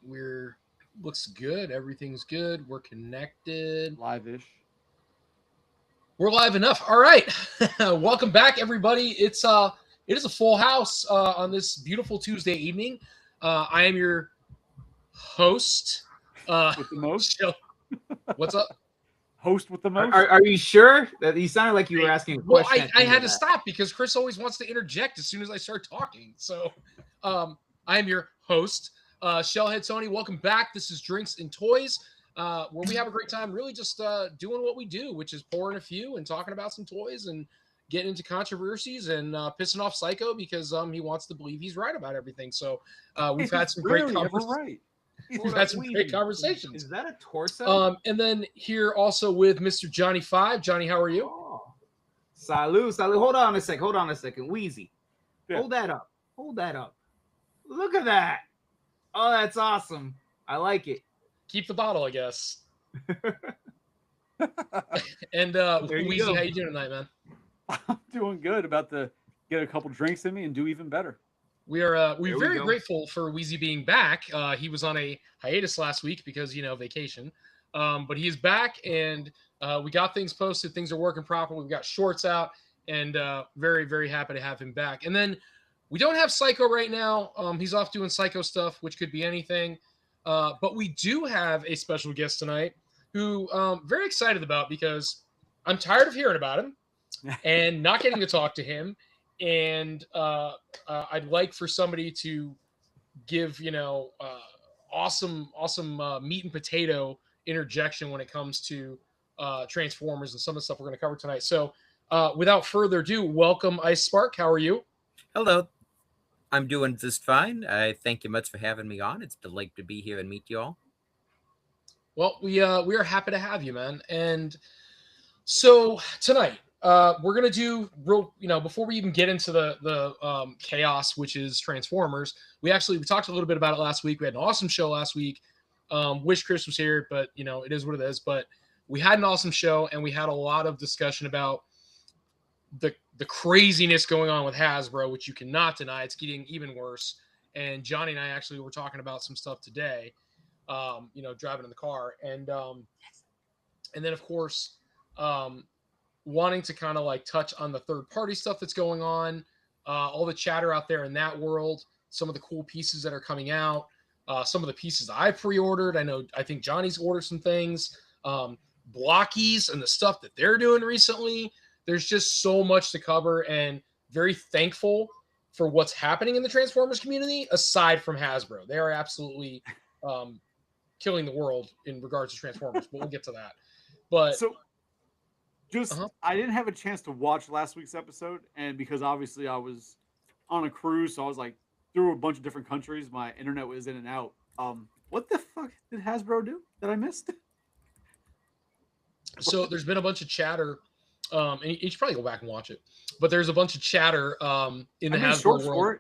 We're looks good. Everything's good. We're connected. Live-ish. We're live enough. All right. Welcome back, everybody. It is a full house on this beautiful Tuesday evening. I am your host. With the most? Shel- what's up? Host with the most? Are you sure that you sounded like you were asking a Well, question? I had to stop because Chris always wants to interject as soon as I start talking. So I am your host, Shellhead Tony. Welcome back. This is Drinks and Toys, where we have a great time really just doing what we do, which is pouring a few and talking about some toys and getting into controversies and pissing off Psycho because he wants to believe he's right about everything. So we've had some great conversations. Right. We've had some great conversations. Is that a torso? And then here also with Mr. Johnny Five. Johnny, how are you? Oh. Salud. Hold on a second. Wheezy. Yeah. Hold that up. Look at that. Oh, that's awesome. I like it. Keep the bottle, I guess. And Wheezy, how you doing tonight, man? I'm doing good. About to get a couple drinks in me and do even better. We're very grateful for Wheezy being back. He was on a hiatus last week because, vacation. But he is back, and we got things posted. Things are working properly. We got shorts out, and very, very happy to have him back. And then we don't have Psycho right now. He's off doing Psycho stuff, which could be anything. But we do have a special guest tonight who I'm very excited about because I'm tired of hearing about him and not getting to talk to him. And I'd like for somebody to give, awesome meat and potato interjection when it comes to Transformers and some of the stuff we're going to cover tonight. So without further ado, welcome Ice Spark. How are you? Hello. I'm doing just fine. I thank you much for having me on. It's a delight to be here and meet you all. Well, we are happy to have you, man. And so tonight, we're gonna do real, before we even get into the chaos, which is Transformers. We talked a little bit about it last week. We had an awesome show last week. Wish Chris was here, but it is what it is. But we had an awesome show, and we had a lot of discussion about the craziness going on with Hasbro, which you cannot deny. It's getting even worse. And Johnny and I actually were talking about some stuff today. Driving in the car, and then of course, wanting to kind of like touch on the third party stuff that's going on, all the chatter out there in that world, some of the cool pieces that are coming out, some of the pieces I pre-ordered. I think Johnny's ordered some things, Blockies and the stuff that they're doing recently. There's just so much to cover, and very thankful for what's happening in the Transformers community, aside from Hasbro. They are absolutely killing the world in regards to Transformers, but we'll get to that. But so I didn't have a chance to watch last week's episode, and because obviously I was on a cruise, so I was like through a bunch of different countries. My internet was in and out. What the fuck did Hasbro do that I missed? So there's been a bunch of chatter, and you should probably go back and watch it. But there's a bunch of chatter in the Hasbro world,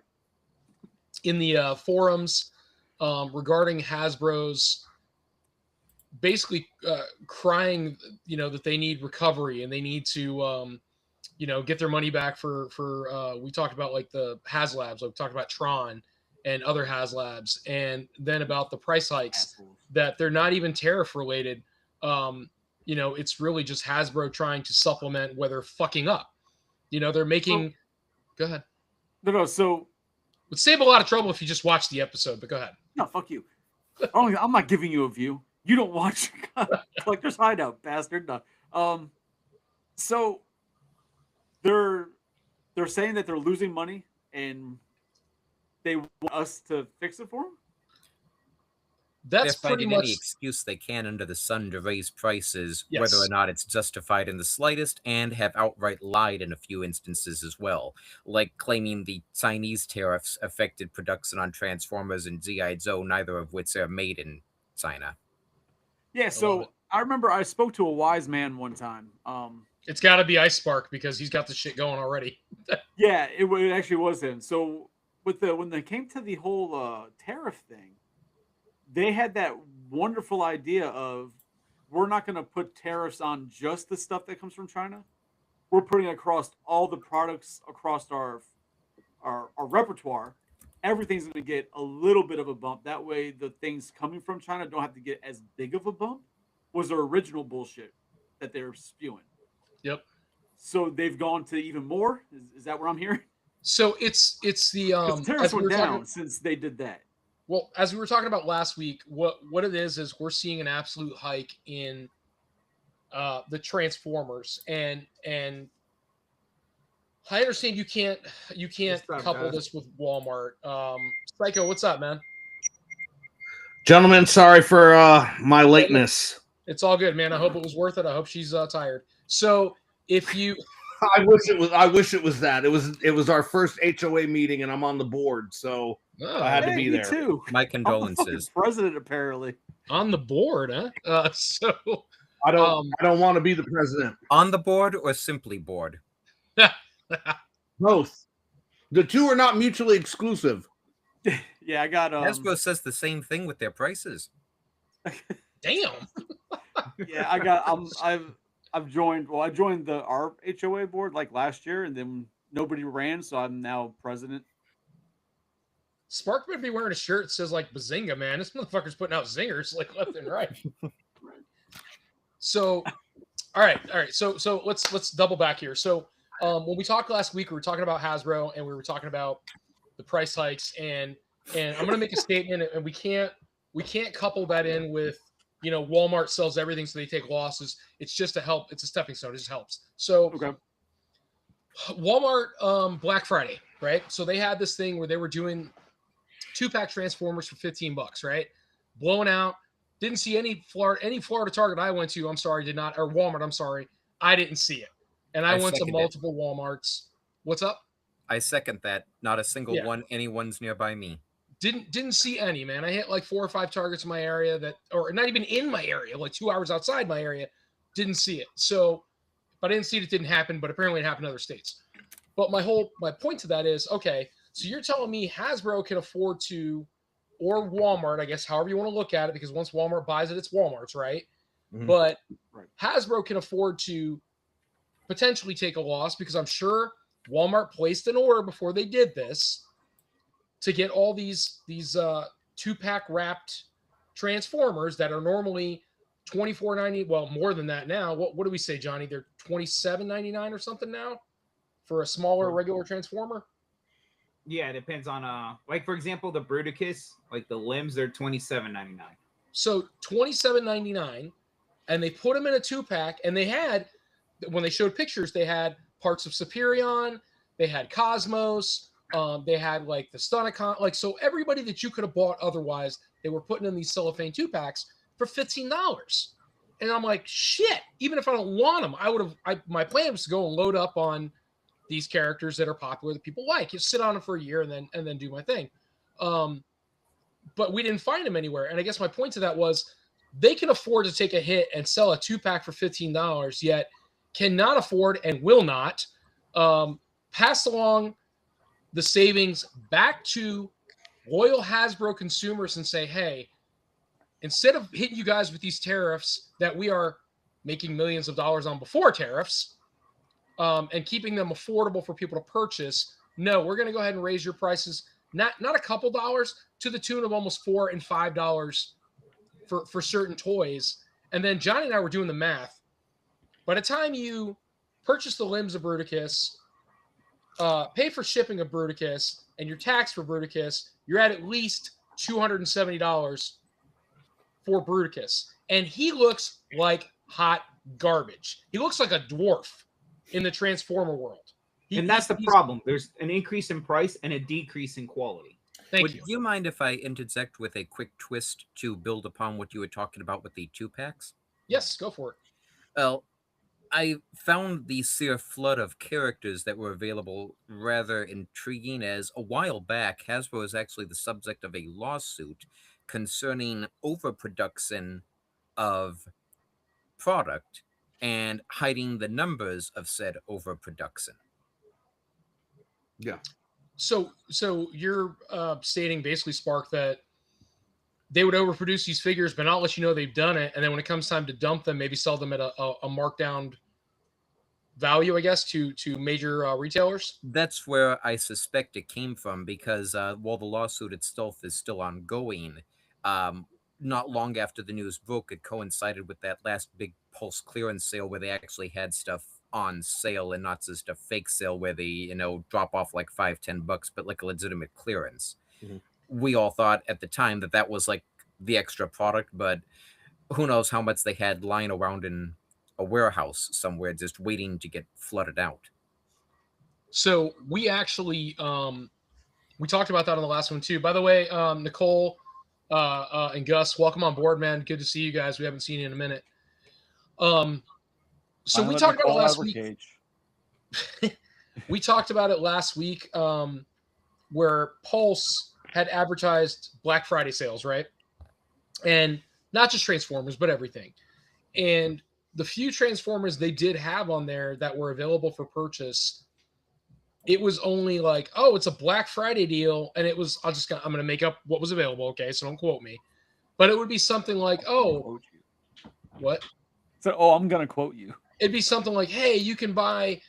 in the forums regarding Hasbro's basically crying, that they need recovery and they need to, get their money back for we talked about like the HasLabs, like we talked about Tron and other HasLabs, and then about the price hikes that they're not even tariff related. It's really just Hasbro trying to supplement where they're fucking up. They're making. Go ahead. No. So would save a lot of trouble if you just watch the episode. But go ahead. No, fuck you. I'm not giving you a view. You don't watch Collector's Hideout, bastard. No. So they're saying that they're losing money and they want us to fix it for them. That's They're finding pretty much any excuse they can under the sun to raise prices, yes, whether or not it's justified in the slightest, and have outright lied in a few instances as well, like claiming the Chinese tariffs affected production on Transformers and G.I. Joe, neither of which are made in China. Yeah, so I remember I spoke to a wise man one time. It's got to be Ice Spark because he's got the shit going already. Yeah, it actually was him. So when they came to the whole tariff thing, they had that wonderful idea of we're not going to put tariffs on just the stuff that comes from China. We're putting it across all the products across our repertoire, everything's going to get a little bit of a bump. That way, the things coming from China don't have to get as big of a bump. Was their original bullshit that they're spewing. Yep. So they've gone to even more. Is that what I'm hearing? So it's the Tariffs went down talking, since they did that. well, as we were talking about last week, what it is we're seeing an absolute hike in the Transformers, and I understand you can't up, couple guys? this with Walmart. Psycho, what's up, man? Gentlemen, sorry for my lateness. It's all good, man. I hope it was worth it. I hope she's tired. So if you I wish it was that. It was our first HOA meeting, and I'm on the board, so I had to be me there. too. My I'm the fucking condolences. president, apparently. on the board, huh? So I don't want to be the president. On the board or simply board? Both. The two are not mutually exclusive. Yeah, I got Hasbro says the same thing with their prices. damn. yeah, I've joined. Well, I joined our HOA board like last year, and then nobody ran, so I'm now president. Spark better be wearing a shirt that says like Bazinga, man. This motherfucker's putting out zingers like left and right. So, all right. So let's double back here. So when we talked last week, we were talking about Hasbro and we were talking about the price hikes, and I'm gonna make a statement, and we can't couple that in with, you know, Walmart sells everything so they take losses. It's just a help. It's a stepping stone. It just helps. So Okay. Walmart Black Friday, right? So they had this thing where they were doing 2-pack Transformers for $15, right? Blowing out. Didn't see any Florida Target I went to. I'm sorry, did not, or Walmart. I'm sorry, I didn't see it. And I went to second it. multiple Walmarts. What's up? I second that. Not a single Yeah. one. Anyone's nearby me. Didn't see any, man. I hit like 4 or 5 targets in my area that, or not even in my area, like 2 hours outside my area. Didn't see it. So, if I didn't see it, it didn't happen, but apparently it happened in other states. But my point to that is, okay, so you're telling me Hasbro can afford to, or Walmart, I guess, however you want to look at it, because once Walmart buys it, it's Walmart's, right? Mhm. But Right. Hasbro can afford to potentially take a loss, because I'm sure Walmart placed an order before they did this to get all these 2-pack wrapped Transformers that are normally $24.90. Well, more than that now. What do we say, Johnny? They're $27.99 or something now for a smaller regular Transformer. Yeah, it depends on like for example the Bruticus, like the limbs, they're $27.99. So $27.99, and they put them in a 2-pack, and they had, when they showed pictures, they had parts of Superion, they had Cosmos, they had like the Stunnicon, like, so everybody that you could have bought otherwise, they were putting in these cellophane 2-packs for $15. And I'm like, shit, even if I don't want them, my plan was to go and load up on these characters that are popular that people like. You sit on them for a year and then do my thing. But we didn't find them anywhere. And I guess my point to that was they can afford to take a hit and sell a 2-pack for $15, yet cannot afford and will not pass along the savings back to loyal Hasbro consumers and say, hey, instead of hitting you guys with these tariffs that we are making millions of dollars on before tariffs, and keeping them affordable for people to purchase, no, we're going to go ahead and raise your prices, not a couple dollars, to the tune of almost $4 and $5 for certain toys. And then Johnny and I were doing the math. By the time you purchase the limbs of Bruticus, pay for shipping of Bruticus, and your tax for Bruticus, you're at least $270 for Bruticus. And he looks like hot garbage. He looks like a dwarf in the Transformer world. And that's the problem. There's an increase in price and a decrease in quality. Thank Would you mind if I interject with a quick twist to build upon what you were talking about with the 2-packs? Yes, go for it. Well, I found the sheer flood of characters that were available rather intriguing, as a while back, Hasbro was actually the subject of a lawsuit concerning overproduction of product and hiding the numbers of said overproduction. Yeah. So you're stating basically, Spark, that they would overproduce these figures, but not let you know they've done it, and then when it comes time to dump them, maybe sell them at a markdown value, I guess, to major retailers? That's where I suspect it came from, because while the lawsuit itself is still ongoing, not long after the news broke, it coincided with that last big Pulse clearance sale where they actually had stuff on sale and not just a fake sale where they, drop off like $5-10, but like a legitimate clearance. Mhm. We all thought at the time that was like the extra product, but who knows how much they had lying around in a warehouse somewhere just waiting to get flooded out. So we actually we talked about that on the last one too. By the way, Nicole and Gus, welcome on board, man. Good to see you guys. We haven't seen you in a minute. So we talked about it last week. We talked about it last week, where Pulse had advertised Black Friday sales, right? And not just Transformers, but everything. And the few Transformers they did have on there that were available for purchase, it was only like, oh, it's a Black Friday deal. And it was, I'm going to make up what was available. Okay. So don't quote me, but it would be something like, oh, what? So, I'm going to quote you. It'd be something like, hey, you can buy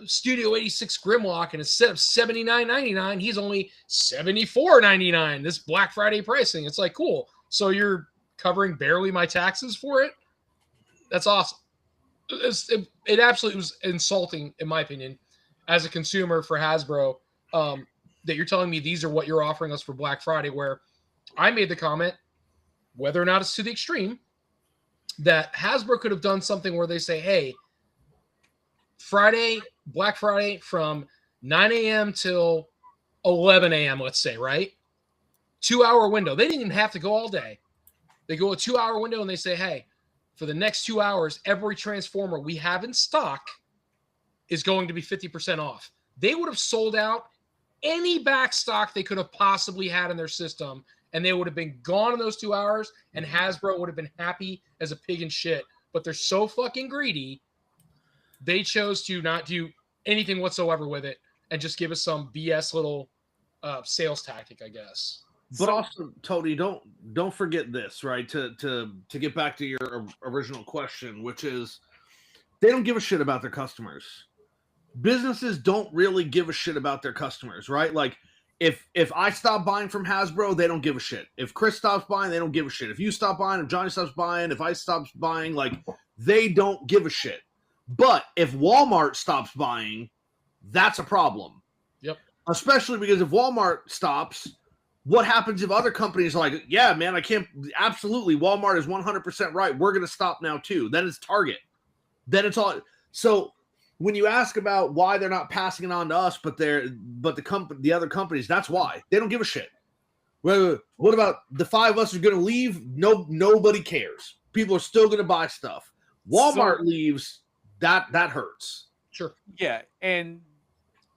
Studio 86 Grimlock, and instead of $79.99, he's only $74.99. This Black Friday pricing. It's like, cool. So you're covering barely my taxes for it? That's awesome. It absolutely was insulting, in my opinion, as a consumer for Hasbro, that you're telling me these are what you're offering us for Black Friday, where I made the comment, whether or not it's to the extreme, that Hasbro could have done something where they say, hey, Black Friday from 9 a.m. till 11 a.m., let's say, right? 2-hour window. They didn't even have to go all day. They go a 2-hour window and they say, hey, for the next 2 hours, every Transformer we have in stock is going to be 50% off. They would have sold out any back stock they could have possibly had in their system, and they would have been gone in those 2 hours, and Hasbro would have been happy as a pig in shit. But they're so fucking greedy, they chose to not do anything whatsoever with it and just give us some BS little sales tactic, I guess. But also, Tony, don't forget this, right? To get back to your original question, which is, they don't give a shit about their customers. Businesses don't really give a shit about their customers, right? Like, if I stop buying from Hasbro, they don't give a shit. If Chris stops buying, they don't give a shit. If you stop buying, if Johnny stops buying, if I stop buying, like, they don't give a shit. But if Walmart stops buying, that's a problem. Yep. Especially because if Walmart stops, what happens if other companies are like, yeah, man, I can't, absolutely, Walmart is 100% right. We're going to stop now too. Then it's Target. Then it's all. So when you ask about why they're not passing it on to us, but the other companies, that's why. They don't give a shit. Well, what about the 5 of us are going to leave? Nobody cares. People are still going to buy stuff. Walmart leaves, that hurts. Sure. Yeah, and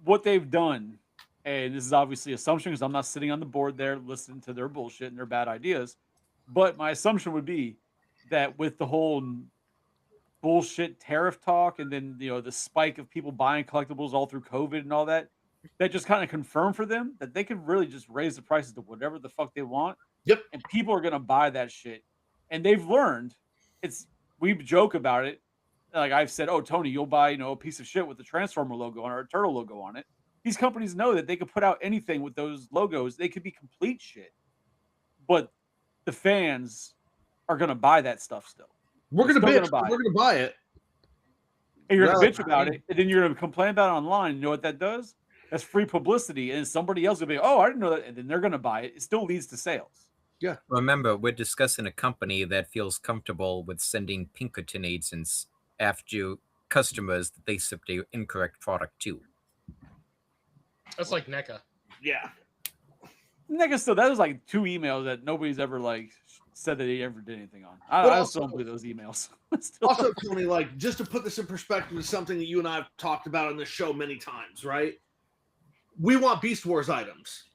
what they've done, and this is obviously assumption because I'm not sitting on the board there listening to their bullshit and their bad ideas, but my assumption would be that with the whole bullshit tariff talk and then, the spike of people buying collectibles all through COVID and all that, that just kind of confirmed for them that they could really just raise the prices to whatever the fuck they want. Yep. And people are going to buy that shit. And they've learned, we joke about it. Like I've said, oh, Tony, you'll buy, a piece of shit with the Transformer logo on it or a Turtle logo on it. These companies know that they could put out anything with those logos. They could be complete shit. But the fans are going to buy that stuff still. We're going to bitch. We're going to buy it. And you're going to bitch about it. And then you're going to complain about it online. You know what that does? That's free publicity. And somebody else will be, oh, I didn't know that. And then they're going to buy it. It still leads to sales. Yeah. Remember, we're discussing a company that feels comfortable with sending Pinkertonades and after customers that they shipped the incorrect product to. That's like NECA. Yeah. NECA still, that was like 2 emails that nobody's ever said that he ever did anything on. I still don't believe those emails. Also, Tony, just to put this in perspective, is something that you and I have talked about on this show many times, right? We want Beast Wars items.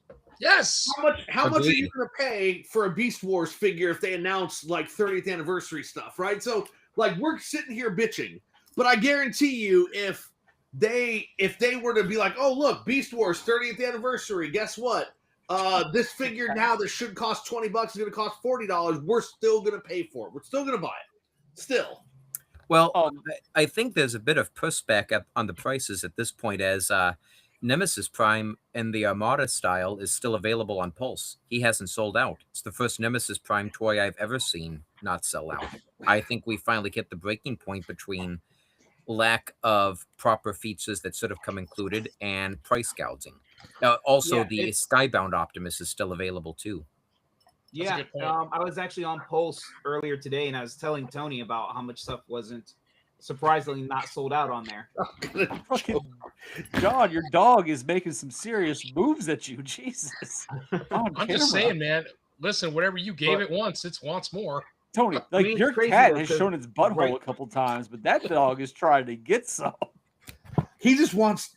Yes. How much are you going to pay for a Beast Wars figure if they announce 30th anniversary stuff, right? So we're sitting here bitching, but I guarantee you, if they were to be like, oh look, Beast Wars 30th anniversary, guess what? This figure now that should cost $20 is going to cost $40. We're still going to pay for it. We're still going to buy it. Still. Well, Um, I think there's a bit of pushback on the prices at this point, as Nemesis Prime in the Armada style is still available on Pulse. He hasn't sold out. It's the first Nemesis Prime toy I've ever seen not sell out. I think we finally hit the breaking point between lack of proper features that should have come included and price gouging. Also, Yeah, the it's- Skybound Optimus is still available too. That's a Yeah, good point. I was actually on Pulse earlier today, and I was telling Tony about how much stuff wasn't surprisingly not sold out on there. fucking John, your dog is making some serious moves at you. Jesus. On I'm just saying, man. Listen, whatever you gave it once, it wants more. Tony, like mean, it's your crazy cat though, has 'cause- shown its butthole right. a couple times, but that dog is trying to get some. He just wants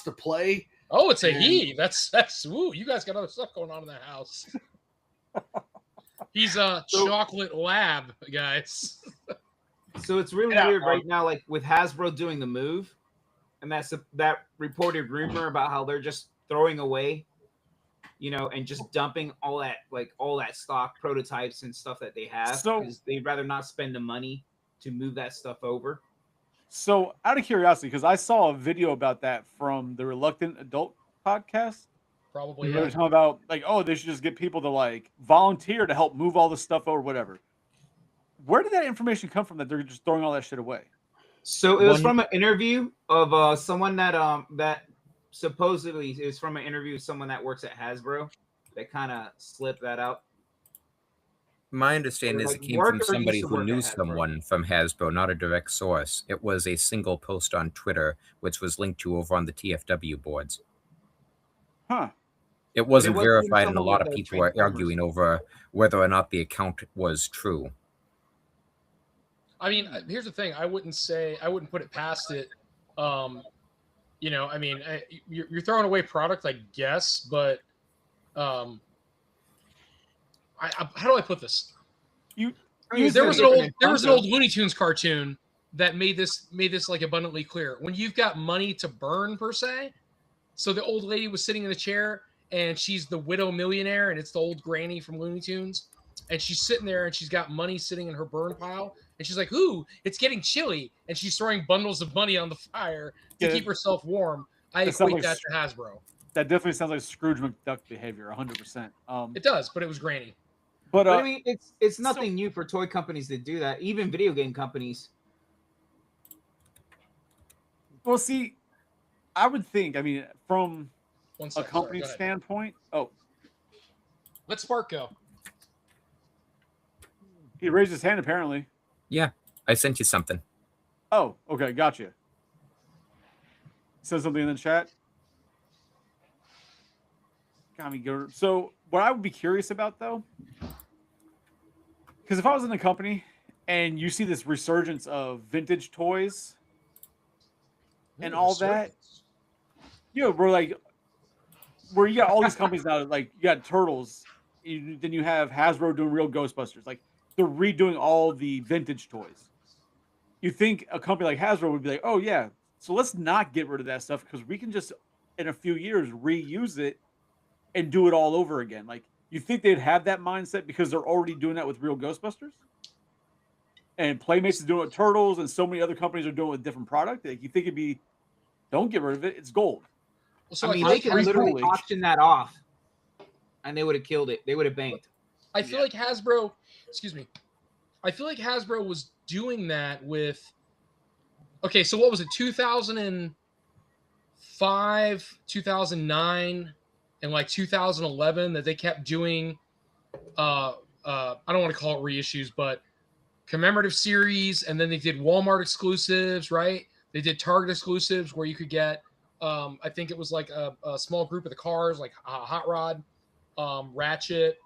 to play. Oh, it's a And- he. That's woo. You guys got other stuff going on in the house. He's a chocolate lab, guys. So it's really Yeah, weird right now, like with Hasbro doing the move, and that reported rumor about how they're just throwing away, and just dumping all that stock prototypes and stuff that they have So- because they'd rather not spend the money to move that stuff over. So, out of curiosity, because I saw a video about that from the Reluctant Adult podcast. Probably. They were Yeah. talking about like, oh, they should just get people to like volunteer to help move all this stuff over, whatever. Where did that information come from that they're just throwing all that shit away? So it was One- from an interview of someone that supposedly is from an interview with someone that works at Hasbro that kind of slipped that out. My understanding is Like, it came work from or used somebody to who work knew at Hasbro? someone from Hasbro, not a direct source. It was a single post on Twitter, which was linked to over on the TFW boards. Huh. It wasn't wasn't even verified, and a someone lot with of the people are Transformers. arguing over whether or not the account was true. I mean, here's the thing. I wouldn't put it past it. I mean, you're throwing away product, I guess, but how do I put this? There was an old Looney Tunes cartoon that made this like abundantly clear. When you've got money to burn per se, so the old lady was sitting in a chair and she's the widow millionaire and it's the old granny from Looney Tunes, and she's sitting there and she's got money sitting in her burn pile and she's like, "Ooh, it's getting chilly," and she's throwing bundles of money on the fire to Yeah. keep herself warm. I That sounds equate like that to Hasbro. That definitely sounds like Scrooge McDuck behavior, 100%. It does, but it was granny. But But I mean, it's nothing new for toy companies to do that. Even video game companies. well, see, I would think. I mean, from One a sec, sorry, company go ahead. standpoint, oh, Let Spark go. he raised his hand apparently. I sent you something. Oh, okay, gotcha. Said something in the chat. Got me go. So, what I would be curious about though, because if I was in the company and you see this resurgence of vintage toys and all that, where you got all these companies now, like you got Turtles, then you have Hasbro doing real Ghostbusters, like they're redoing all the vintage toys. You think a company like Hasbro would be like, oh yeah, so let's not get rid of that stuff because we can just in a few years reuse it and do it all over again. Like, you think they'd have that mindset because they're already doing that with real Ghostbusters? And Playmates is doing it with Turtles, and so many other companies are doing it with different product. Like, you think it'd be, don't get rid of it. It's gold. Well, so I mean, I they feel could like literally retool. auction that off, and they would have killed it. They would have banked. I feel like Hasbro, I feel like Hasbro was doing that with, okay, so what was it, 2005, 2009, and like 2011 that they kept doing, I don't want to call it reissues, but commemorative series, and then they did Walmart exclusives, right? They did Target exclusives where you could get, I think it was like a small group of the cars, like Hot Rod, Ratchet,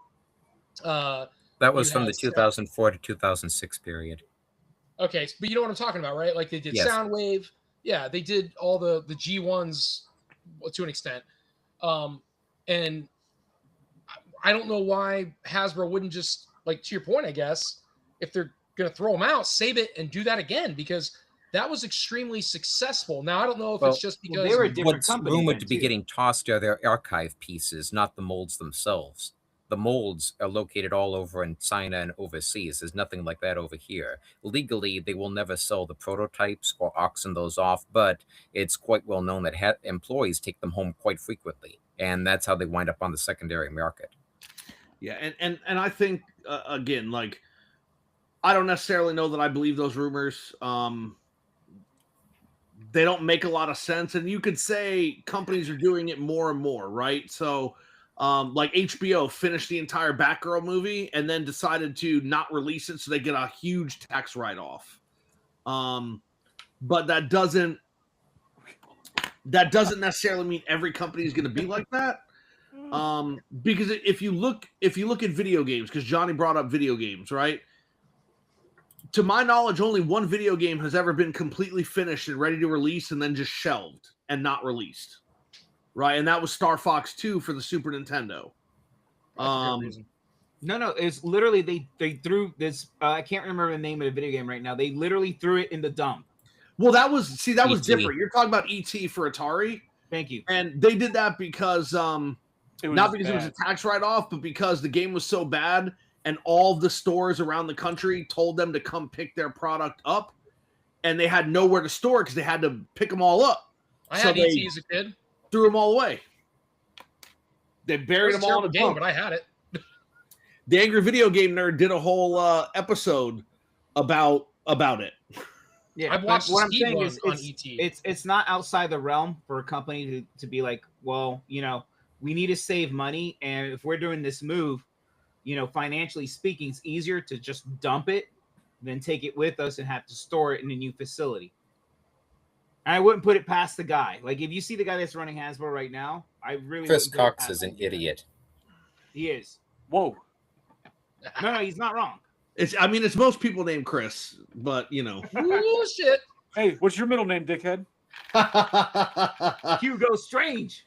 That was You from had the stuff- 2004 to 2006 period. Okay, but you know what I'm talking about, right? Like they did Yes. Soundwave. Yeah, they did all the G1s to an extent. And I don't know why Hasbro wouldn't just, like, to your point, I guess, if they're going to throw them out, save it and do that again, because that was extremely successful. Now, I don't know if Well, it's just well, because they were a different What's company rumored then, to be too. getting tossed are their archive pieces, not the molds themselves. The molds are located all over in China and overseas. There's nothing like that over here. Legally, they will never sell the prototypes or auction those off, but it's quite well known that employees take them home quite frequently, and that's how they wind up on the secondary market. Yeah, and I think again, like, I don't necessarily know that I believe those rumors. They don't make a lot of sense, and you could say companies are doing it more and more, right? So, like HBO finished the entire Batgirl movie and then decided to not release it, so they get a huge tax write-off. But that doesn't necessarily mean every company is going to be like that. Because if you look at video games, because Johnny brought up video games, right? To my knowledge, only one video game has ever been completely finished and ready to release and then just shelved and not released, right? And that was Star Fox 2 for the Super Nintendo. No, it's literally they threw this. I can't remember the name of the video game right now. They literally threw it in the dump. Well, that was E.T. different. You're talking about ET for Atari. Thank you. And they did that because not because it was a bad. tax write-off, but because the game was so bad and all the stores around the country told them to come pick their product up, and they had nowhere to store because they had to pick them all up. I So had they ET as a kid. threw them all away. They It buried was a them all in terrible a game, dump. but I had it. The Angry Video Game Nerd did a whole episode about it. Yeah, I've watched what the I'm speed saying run is on ET. it's not outside the realm for a company to be like, well, we need to save money, and if we're doing this move, financially speaking, it's easier to just dump it than take it with us and have to store it in a new facility. And I wouldn't put it past the guy. Like, if you see the guy that's running Hasbro right now, I really Chris wouldn't put it Cox past is an him. idiot. He is. Whoa. No, he's not wrong. It's most people named Chris, but Ooh, shit. Hey, what's your middle name, dickhead? Hugo Strange.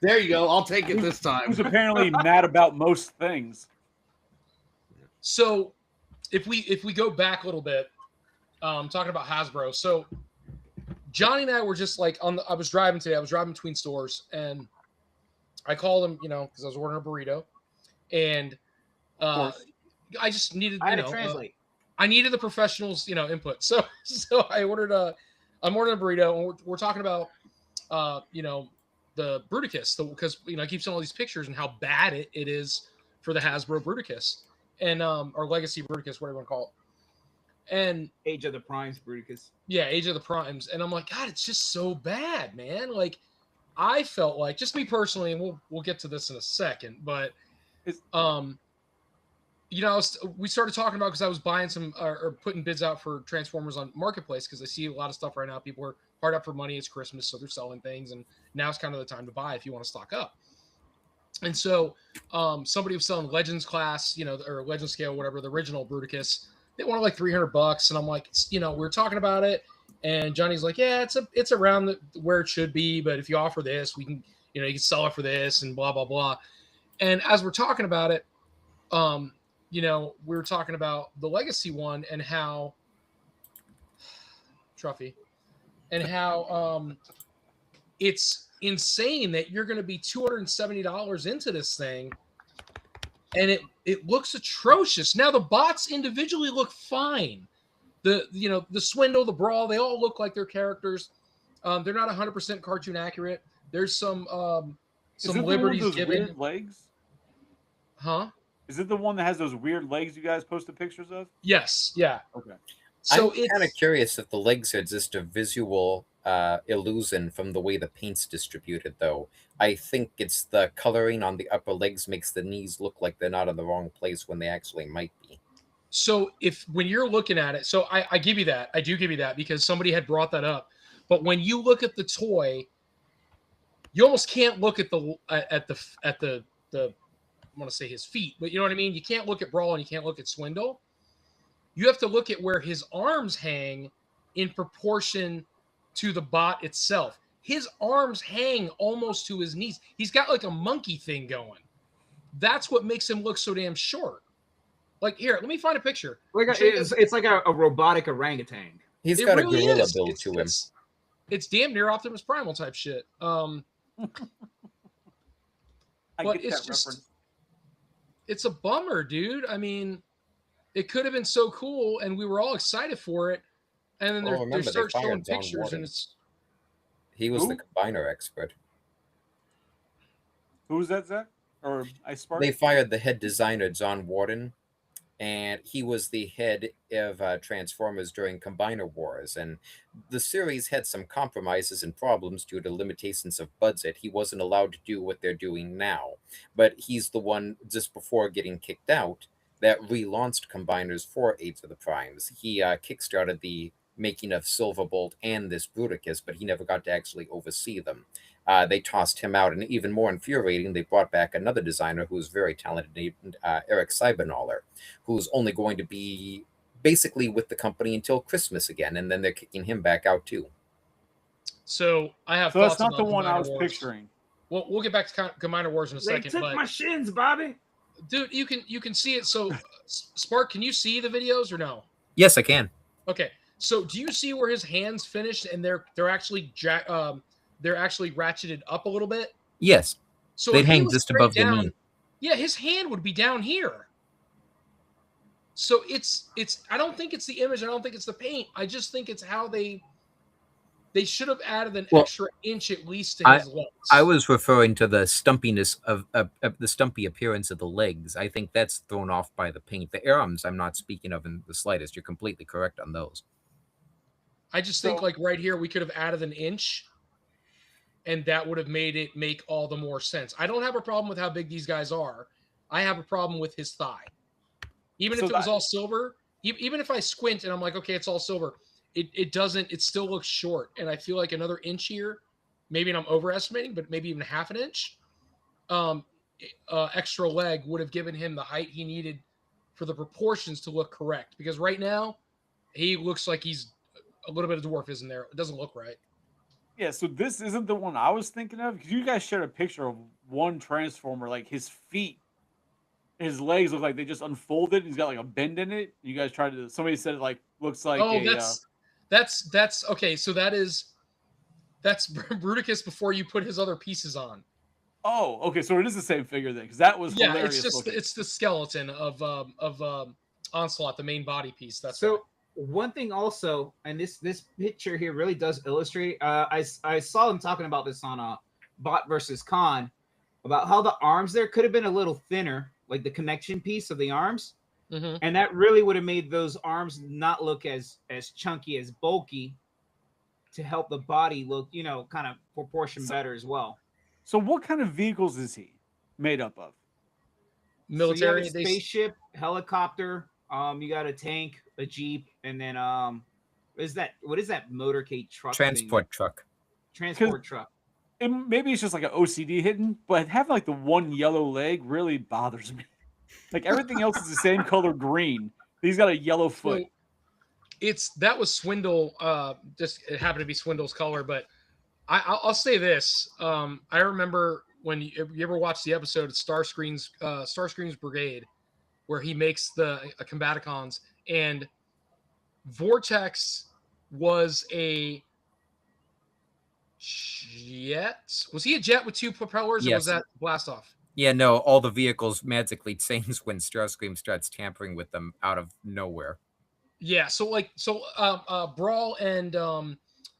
There you go. I'll take it this time. Who's apparently mad about most things. So if we go back a little bit, talking about Hasbro. So Johnny and I were just like I was driving today. I was driving between stores and I called him, because I was ordering a burrito, and I just needed, I had to translate. I needed the professionals, input. So I'm ordering a burrito, and we're talking about, the Bruticus, because I keep seeing all these pictures and how bad it is for the Hasbro Bruticus and or Legacy Bruticus, whatever you want to call it. And Age of the Primes, Bruticus. yeah, Age of the Primes, and I'm like, God, it's just so bad, man. Like, I felt like, just me personally, and we'll get to this in a second, but we started talking about, because I was buying some or putting bids out for Transformers on Marketplace, because I see a lot of stuff right now. People are hard up for money. It's Christmas, so they're selling things, and now's kind of the time to buy if you want to stock up. And so somebody was selling Legends class, or Legend scale, whatever, the original Bruticus. They wanted like $300, and I'm like, we were talking about it, and Johnny's like, yeah, it's around where it should be, but if you offer this, we can, you can sell it for this, and blah blah blah. And as we're talking about it, we were talking about the Legacy one and how Truffy, and how it's insane that you're going to be $270 into this thing, and it looks atrocious. Now the bots individually look fine. The Swindle, the Brawl, they all look like their characters. They're not 100% cartoon accurate. There's some liberties given. Weird legs? Huh? Is it the one that has those weird legs you guys posted pictures of? Yes. Yeah. Okay. So I'm kind of curious if the legs are just a visual illusion from the way the paint's distributed, though. I think it's the coloring on the upper legs makes the knees look like they're not in the wrong place when they actually might be. So when you're looking at it, so I give you that. I do give you that, because somebody had brought that up. But when you look at the toy, you almost can't look at the I want to say his feet, but you know what I mean? You can't look at Brawl and you can't look at Swindle. You have to look at where his arms hang in proportion to the bot itself. His arms hang almost to his knees. He's got like a monkey thing going. That's what makes him look so damn short. Like, here, let me find a picture. It's like a robotic orangutan. He's It got really a gorilla is. build to him. It's damn near Optimus Primal type shit. I But get it's that just- reference. it's a bummer, dude. I mean, it could have been so cool, and we were all excited for it. And then Well, they remember, they start showing fired John pictures, and Warden. it's He was the Who? combiner expert. Who's that, Zach? Or Ice Spark? They fired the head designer, John Warden, and he was the head of Transformers during Combiner Wars. And the series had some compromises and problems due to limitations of budget. He wasn't allowed to do what they're doing now, but he's the one just before getting kicked out that relaunched Combiners for Age of the Primes. He kickstarted the making of Silverbolt and this Bruticus, but he never got to actually oversee them. They tossed him out, and even more infuriating, they brought back another designer who was very talented, named Eric Cybernaller, who's only going to be basically with the company until Christmas again, and then they're kicking him back out too. so I have So that's thoughts not the about one I Combiner was Wars. picturing. Well, we'll get back to Combiner Wars in a They second, took but my shins, Bobby. dude, you can see it. So, Spark, can you see the videos or no? Yes, I can. Okay, so do you see where his hands finished and they're actually they're actually ratcheted up a little bit? Yes, So they'd if he hang was just straight above the down, knee. yeah, his hand would be down here. So it's I don't think it's the image, I don't think it's the paint. I just think it's how they should have added an Well, extra inch at least to his legs. I was referring to the stumpiness of the stumpy appearance of the legs. I think that's thrown off by the paint. The arms, I'm not speaking of in the slightest. You're completely correct on those. I just think So- like right here we could have added an inch and that would have made it make all the more sense. I don't have a problem with how big these guys are. I have a problem with his thigh. Even So if it was that- all silver, even if I squint and I'm like, okay, it's all silver, it doesn't, it still looks short. And I feel like another inch here, maybe I'm overestimating, but maybe even half an inch, extra leg would have given him the height he needed for the proportions to look correct. Because right now, he looks like he's a little bit of dwarfism there. It doesn't look right. Yeah, so this isn't the one I was thinking of because you guys shared a picture of one Transformer, like his feet, his legs look like they just unfolded. He's got like a bend in it. You guys tried to. Somebody said it like looks like Oh, a. that's okay. So that's Bruticus before you put his other pieces on. Oh, okay. So it is the same figure then, because that was Yeah, hilarious. it's just looking. it's the skeleton of Onslaught, the main body piece. That's So why. one thing also, and this picture here really does illustrate. I saw them talking about this on Bot versus Con about how the arms there could have been a little thinner, like the connection piece of the arms, Mhm. and that really would have made those arms not look as chunky, as bulky, to help the body look, kind of proportion better as well. So what kind of vehicles is he made up of? Military. So you have a spaceship, helicopter. You got a tank, a jeep, and then what is that motorcade truck? Transport truck. Transport truck. Maybe it's just like an OCD hidden, but having like the one yellow leg really bothers me. Like everything else is the same color green. He's got a yellow foot. So that was Swindle. Just it happened to be Swindle's color, but I'll say this. I remember when you ever watched the episode of Starscream's Brigade, where he makes the Combaticons, and Vortex was a jet. Was he a jet with two propellers, or was Yes. that blast off? Yeah, no, all the vehicles magically change when Starscream starts tampering with them out of nowhere. Yeah,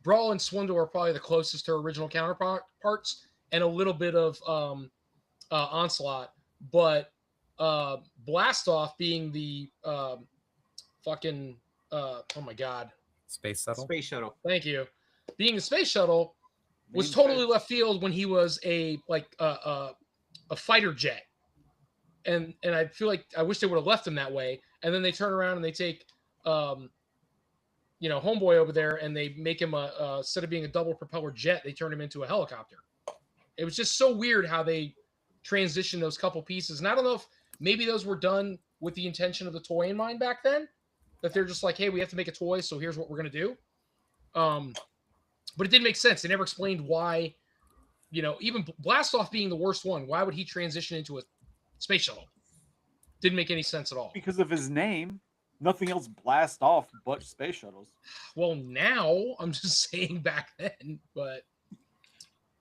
Brawl and Swindle are probably the closest to original counterparts, and a little bit of Onslaught, but Blast Off being the fucking oh my god, Space shuttle. Space shuttle. thank you, being the space shuttle was Main totally fight. left field when he was a fighter jet, and I feel like I wish they would have left him that way, and then they turn around and they take Homeboy over there and they make him instead of being a double propeller jet, they turn him into a helicopter. It was just so weird how they transitioned those couple pieces. And I don't know if maybe those were done with the intention of the toy in mind back then, that they're just like, hey, we have to make a toy, so here's what we're going to do. But it didn't make sense. They never explained why, even Blast Off being the worst one, why would he transition into a space shuttle? Didn't make any sense at all. Because of his name, nothing else blast off but space shuttles. Well, now I'm just saying back then, but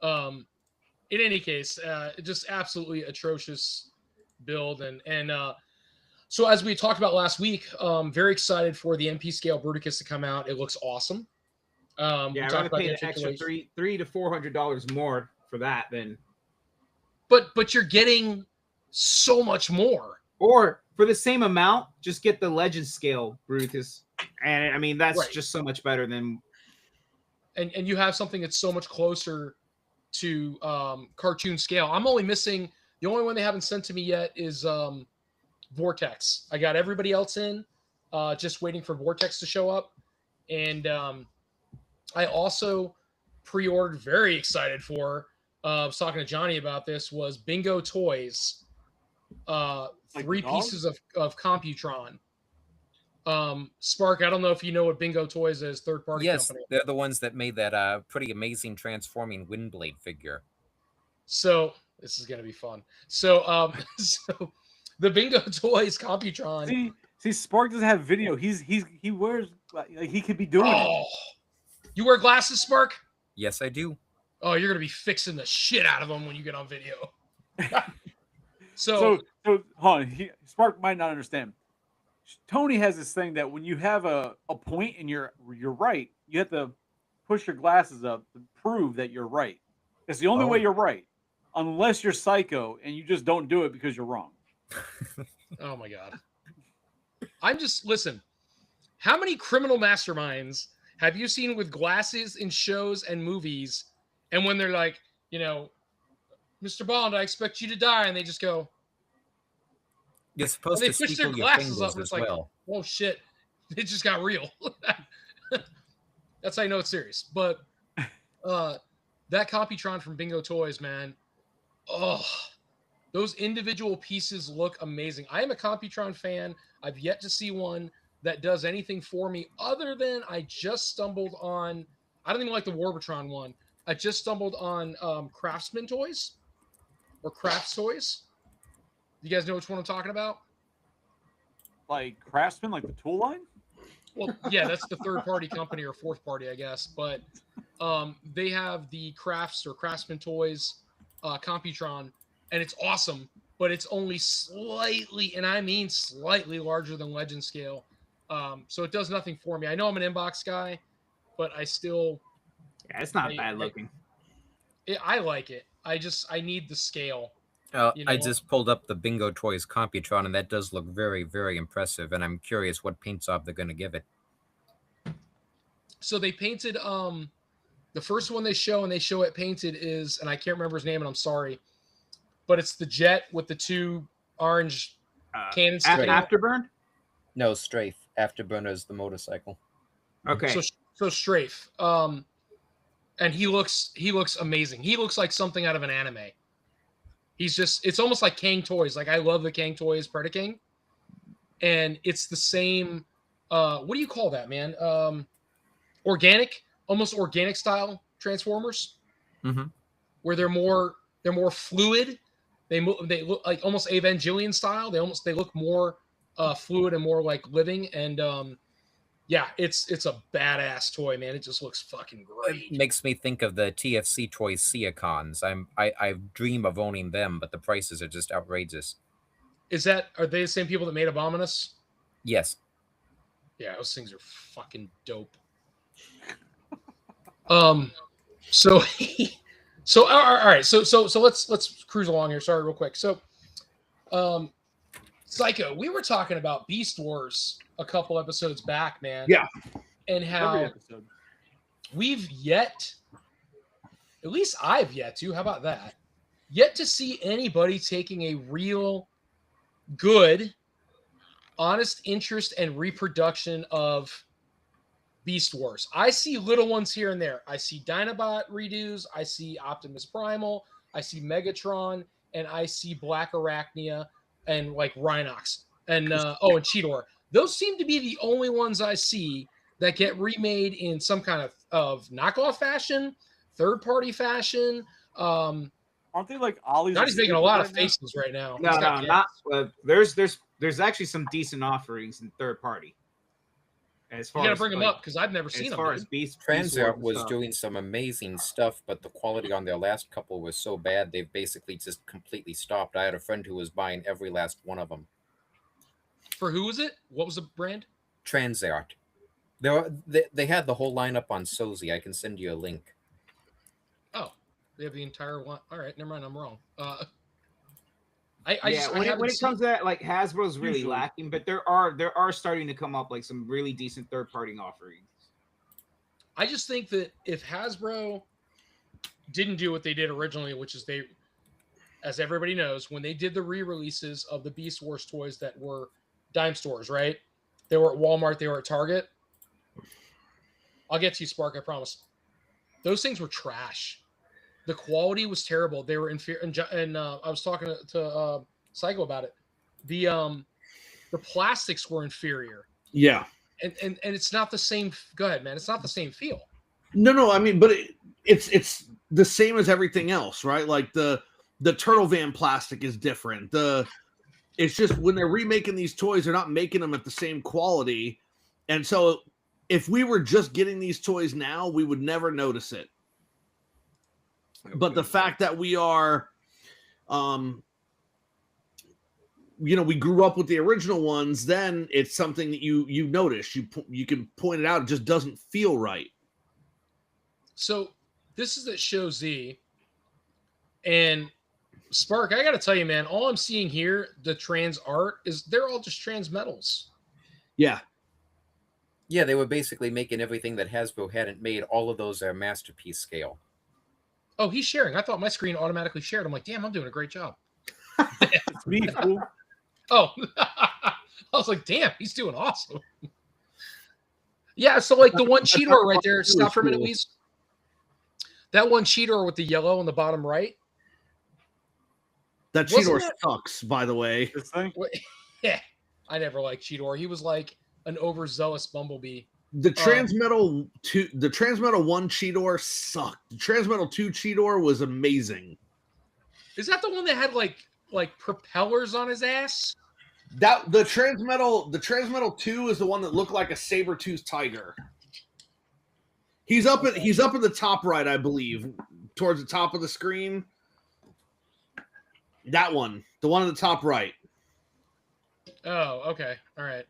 in any case, just absolutely atrocious build, and so as we talked about last week, very excited for the MP scale Bruticus to come out. It looks awesome. We Yeah, I'm talked gonna about pay the the extra articulation. $300 to $400 more for that than, But you're getting so much more. or for the same amount, just get the Legend scale Bruticus, and I mean that's Right. just so much better than. And you have something that's so much closer to cartoon scale. I'm only missing the only one they haven't sent to me yet is Vortex. I got everybody else in, just waiting for Vortex to show up. And I also pre-ordered, very excited for. I was talking to Johnny about this. Was Bingo Toys, Like 3 the dog? pieces of Computron. Spark, I don't know if you know what Bingo Toys is, third party Yes, company. they're the ones that made that pretty amazing transforming Windblade figure. So this is gonna be fun. So so the Bingo Toys Computron. See, Spark doesn't have video. He wears like he could be doing it. Oh, you wear glasses, Spark? Yes, I do. Oh, you're gonna be fixing the shit out of them when you get on video. So hold on. Spark might not understand. Tony has this thing that when you have a point and you're right, you have to push your glasses up to prove that you're right. It's the only way you're right, unless you're psycho and you just don't do it because you're wrong. oh my god. I'm just listen. How many criminal masterminds have you seen with glasses in shows and movies? And when they're like, Mr. Bond, I expect you to die, and they just go, You're supposed they to push their speak your glasses fingers up, and as it's like, well. oh shit, it just got real. That's how you know it's serious. But that Computron from Bingo Toys, man, oh, those individual pieces look amazing. I am a Computron fan. I've yet to see one that does anything for me other than I just stumbled on, I don't even like the Warbotron one. I just stumbled on Craftsman Toys or Crafts Toys. You guys know which one I'm talking about? Like Craftsman, like the tool line. Well, yeah, that's the third party company or fourth party, I guess. But they have the Crafts or Craftsman Toys Computron, and it's awesome, but it's only slightly, and I mean slightly larger than Legend scale. So it does nothing for me. I know I'm an inbox guy, but I still... Yeah, it's not bad looking. I like it. I need the scale. I just pulled up the Bingo Toys Computron, and that does look very, very impressive. And I'm curious what paint job they're going to give it. So they painted the first one they show it painted is, and I can't remember his name, and I'm sorry, but it's the jet with the 2 orange cannons. Afterburn. No, Strafe. Afterburner's the motorcycle. Okay. So Strafe. And he looks amazing. He looks like something out of an anime. It's almost like Kang Toys. Like I love the Kang Toys Predaking. And it's the same, what do you call that, man? Almost organic style Transformers. Mm-hmm. Where they're more fluid. They look like almost Evangelion style. They look more fluid and more like living. And yeah, it's a badass toy, man. It just looks fucking great. It makes me think of the TFC Toys Seacons. I dream of owning them, but the prices are just outrageous. Are they the same people that made Abominus? Yes. Yeah, those things are fucking dope. So all right. So let's cruise along here. Sorry, real quick. So, Psycho, we were talking about Beast Wars a couple episodes back, man. Yeah. And how we've yet, at least I've yet to, how about that? Yet to see anybody taking a real good, honest interest and reproduction of Beast Wars. I see little ones here and there. I see Dinobot redos. I see Optimus Primal. I see Megatron, and I see Black Arachnia and like Rhinox and and Cheetor. Those seem to be the only ones I see that get remade in some kind of knockoff fashion, third party fashion. Aren't they like Ollie's? Johnny's making a lot of faces right now. No, not. There's actually some decent offerings in third party. As You far gotta as bring them like, up because I've never as seen them. far as Dude. Beast Transart Wars and was stuff. doing some amazing stuff, but the quality on their last couple was so bad they've basically just completely stopped. I had a friend who was buying every last one of them. For who was it? What was the brand? Transart. They had the whole lineup on Sozi. I can send you a link. Oh, they have the entire one. All right, never mind. I'm wrong. I Yeah, just I when haven't it comes to that, like Hasbro's really Usually. lacking, but there are starting to come up like some really decent third party offerings. I just think that if Hasbro didn't do what they did originally, which is they, as everybody knows, when they did the re-releases of the Beast Wars toys that were dime stores, right? They were at Walmart, they were at Target. I'll get to you, Spark, I promise. Those things were trash. The quality was terrible. They were inferior, and I was talking to Psycho about it. The plastics were inferior, Yeah. and it's not the same. Go ahead, man. It's not the same feel. No. I mean, but it's the same as everything else, right? Like the Turtle Van plastic is different. It's just when they're remaking these toys, they're not making them at the same quality, and so if we were just getting these toys now, we would never notice it. But the fact that we are, we grew up with the original ones, then it's something that you notice. You can point it out. It just doesn't feel right. So this is at Show Z, and Spark, I got to tell you, man, all I'm seeing here, the trans art, is they're all just trans metals. Yeah. Yeah, they were basically making everything that Hasbro hadn't made. All of those are masterpiece scale. Oh, he's sharing. I thought my screen automatically shared. I'm like, damn, I'm doing a great job. It's me, fool. Oh, I was like, damn, he's doing awesome. Yeah, so like the one Cheetor right there, stop for a minute, please. That one Cheetor with the yellow on the bottom right. That Wasn't Cheetor that- sucks, by the way. This thing. Yeah, I never liked Cheetor. He was like an overzealous bumblebee. The Transmetal 1 Cheetor sucked. The Transmetal 2 Cheetor was amazing. Is that the one that had like propellers on his ass? That the Transmetal 2 is the one that looked like a saber-toothed tiger. He's up at the top right, I believe, towards the top of the screen. That one, the one at the top right. Oh, okay. All right.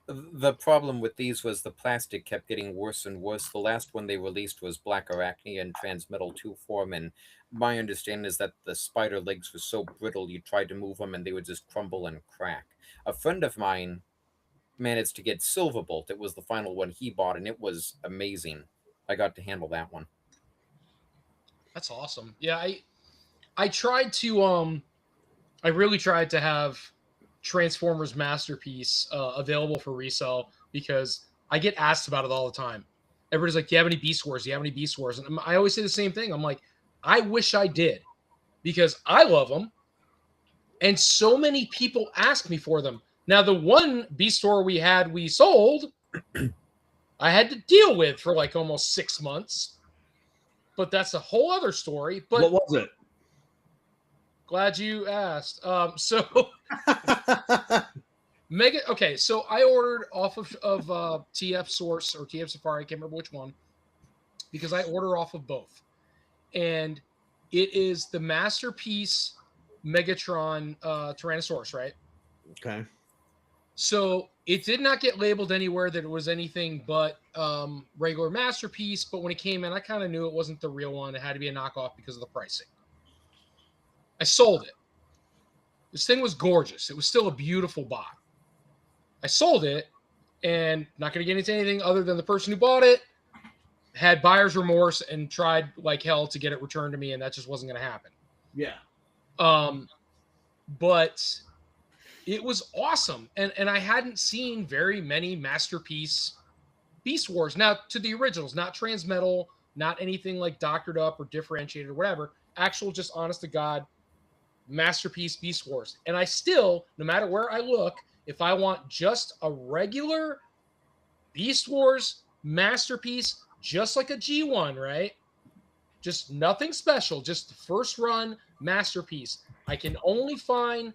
The problem with these was the plastic kept getting worse and worse. The last one they released was Black Arachne and Transmetal 2 form, and my understanding is that the spider legs were so brittle you tried to move them and they would just crumble and crack. A friend of mine managed to get Silverbolt. It was the final one he bought, and it was amazing. I got to handle that one. That's awesome. Yeah, I tried to I really tried to have Transformers Masterpiece available for resale because I get asked about it all the time. Everybody's like, do you have any Beast Wars? Do you have any Beast Wars? And I always say the same thing. I'm like, I wish I did because I love them. And so many people ask me for them. Now, the one Beast War we sold, I had to deal with for like almost 6 months. But that's a whole other story. But What was it? glad you asked. So Mega. Okay, so I ordered off of TF Source or TF Safari. I can't remember which one because I order off of both, and it is the Masterpiece Megatron Tyrannosaurus, right? Okay. So it did not get labeled anywhere that it was anything but regular Masterpiece. But when it came in, I kind of knew it wasn't the real one. It had to be a knockoff because of the pricing. I sold it. This thing was gorgeous. It was still a beautiful bot. I sold it, and not going to get into anything other than the person who bought it had buyer's remorse and tried like hell to get it returned to me, and that just wasn't going to happen. Yeah. But it was awesome, and I hadn't seen very many Masterpiece Beast Wars. Now, to the originals, not Transmetal, not anything like doctored up or differentiated or whatever. Actual, just honest to God, Masterpiece Beast Wars. And I still, no matter where I look, if I want just a regular Beast Wars Masterpiece, just like a G1, right? Just nothing special, just the first run Masterpiece. I can only find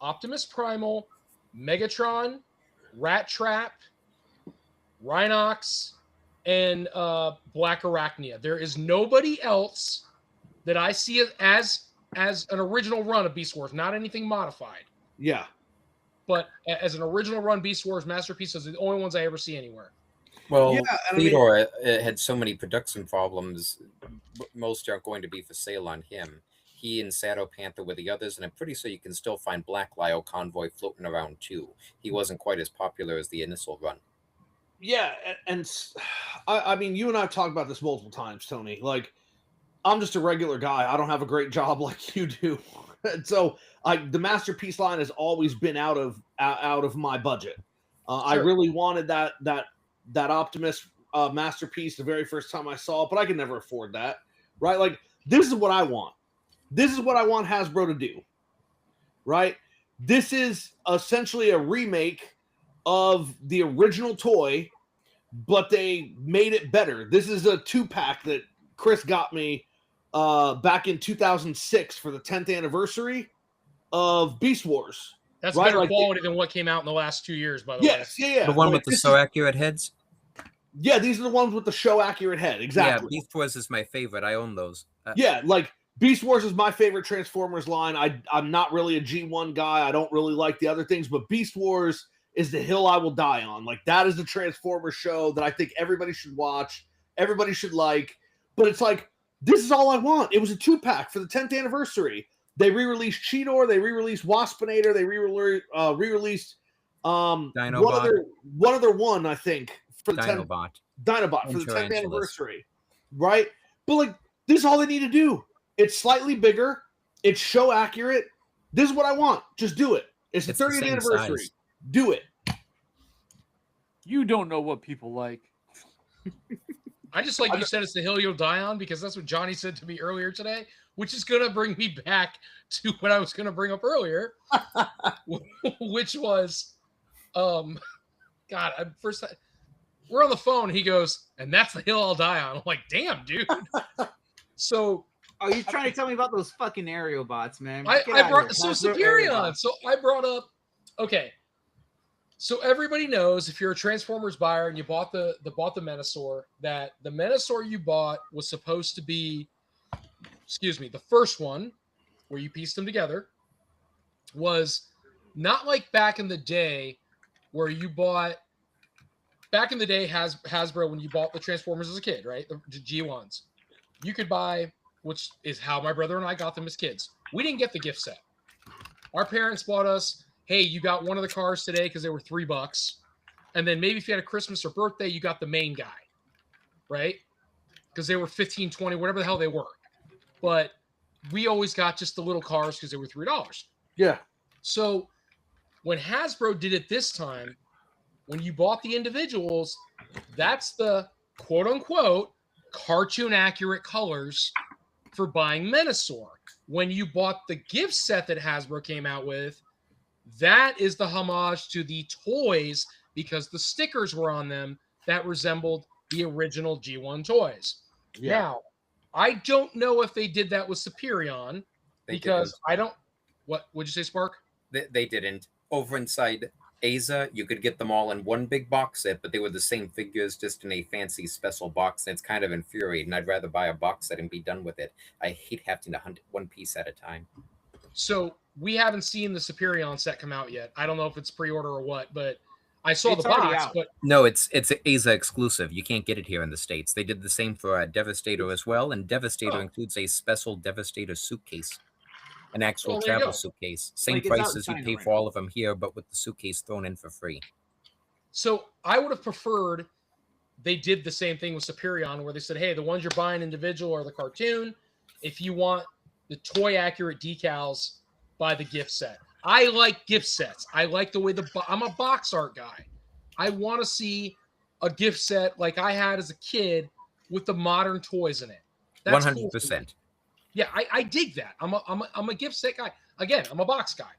Optimus Primal, Megatron, Rat Trap, Rhinox, and Black Arachnia. There is nobody else that I see as an original run of Beast Wars, not anything modified, Yeah. but as an original run Beast Wars Masterpiece is the only ones I ever see anywhere. Well, Yeah, and I mean- Theodore had so many production problems. Most aren't going to be for sale on him. He and Shadow Panther were the others, and I'm pretty sure you can still find Black Lyle Convoy floating around too. He wasn't quite as popular as the initial run. Yeah, and I mean, you and I have talked about this multiple times, Tony. Like, I'm just a regular guy. I don't have a great job like you do, and so the Masterpiece line has always been out of my budget. I Sure. really wanted that Optimus Masterpiece the very first time I saw it, but I could never afford that. Right? Like, this is what I want. This is what I want Hasbro to do. Right? This is essentially a remake of the original toy, but they made it better. This is a 2-pack that Chris got me back in 2006 for the 10th anniversary of Beast Wars. That's Right, better like quality than what came out in the last 2 years, by the way. Yes, yeah. The one Like, with the this so is- accurate heads? Yeah, these are the ones with the show accurate head. Exactly. Yeah, Beast Wars is my favorite. I own those. Yeah, like Beast Wars is my favorite Transformers line. I'm not really a G1 guy. I don't really like the other things, but Beast Wars is the hill I will die on. Like, that is the Transformers show that I think everybody should watch, everybody should like. But it's like, this is all I want. It was a 2-pack for the 10th anniversary. They re-released Cheetor, they re-released Waspinator, they re-released Dinobot. one other one, I think, for the 10th Dinobot. Dinobot for the 10th Tarantulas. anniversary, right? But like, this is all they need to do. It's slightly bigger. It's show accurate. This is what I want. Just do it. It's the It's the 30th same anniversary. size. Do it. You don't know what people like. I just like you said it's the hill you'll die on, because that's what Johnny said to me earlier today, which is going to bring me back to what I was going to bring up earlier, which was, God, we're on the phone. He goes, and that's the hill I'll die on. I'm like, damn, dude. So Oh, you're trying to tell me about those fucking aerial bots, man? I Get outta brought here. so Hasbro aerial Superion. bots. So I brought up, okay. So everybody knows, if you're a Transformers buyer and you bought the Menasor, that the Menasor you bought was supposed to be, the first one where you pieced them together was not like back in the day where you bought. Back in the day, Hasbro, when you bought the Transformers as a kid, right, the G1s, you could buy, which is how my brother and I got them as kids. We didn't get the gift set. Our parents bought us, hey, you got one of the cars today because they were $3. And then maybe if you had a Christmas or birthday, you got the main guy, right? Because they were 15, 20, whatever the hell they were. But we always got just the little cars because they were $3. Yeah. So when Hasbro did it this time, when you bought the individuals, that's the quote unquote cartoon accurate colors for buying Menasor. When you bought the gift set that Hasbro came out with, that is the homage to the toys, because the stickers were on them that resembled the original G1 toys. Yeah. Now, I don't know if they did that with Superion, They because didn't. I don't. What would you say, Spark? They didn't. Over inside Aza, you could get them all in one big box set, but they were the same figures, just in a fancy special box, and it's kind of infuriating. I'd rather buy a box set and be done with it. I hate having to hunt one piece at a time. So we haven't seen the Superion set come out yet. I don't know if it's pre-order or what, but I saw It's the already box. out. But No, it's Aza exclusive. You can't get it here in the States. They did the same for Devastator as well, and Devastator Oh. includes a special Devastator suitcase. An actual Well, there you travel go. suitcase. Same Like, it's out price in as you China pay right for all of them here, but with the suitcase thrown in for free. so I would have preferred they did the same thing with Superion, where they said, hey, the ones you're buying individual are the cartoon. If you want the toy accurate decals, buy the gift set. I like gift sets. I like the way I'm a box art guy. I want to see a gift set like I had as a kid with the modern toys in it. That's cool to me. 100%. Yeah, I dig that. I'm a gift set guy. Again, I'm a box guy.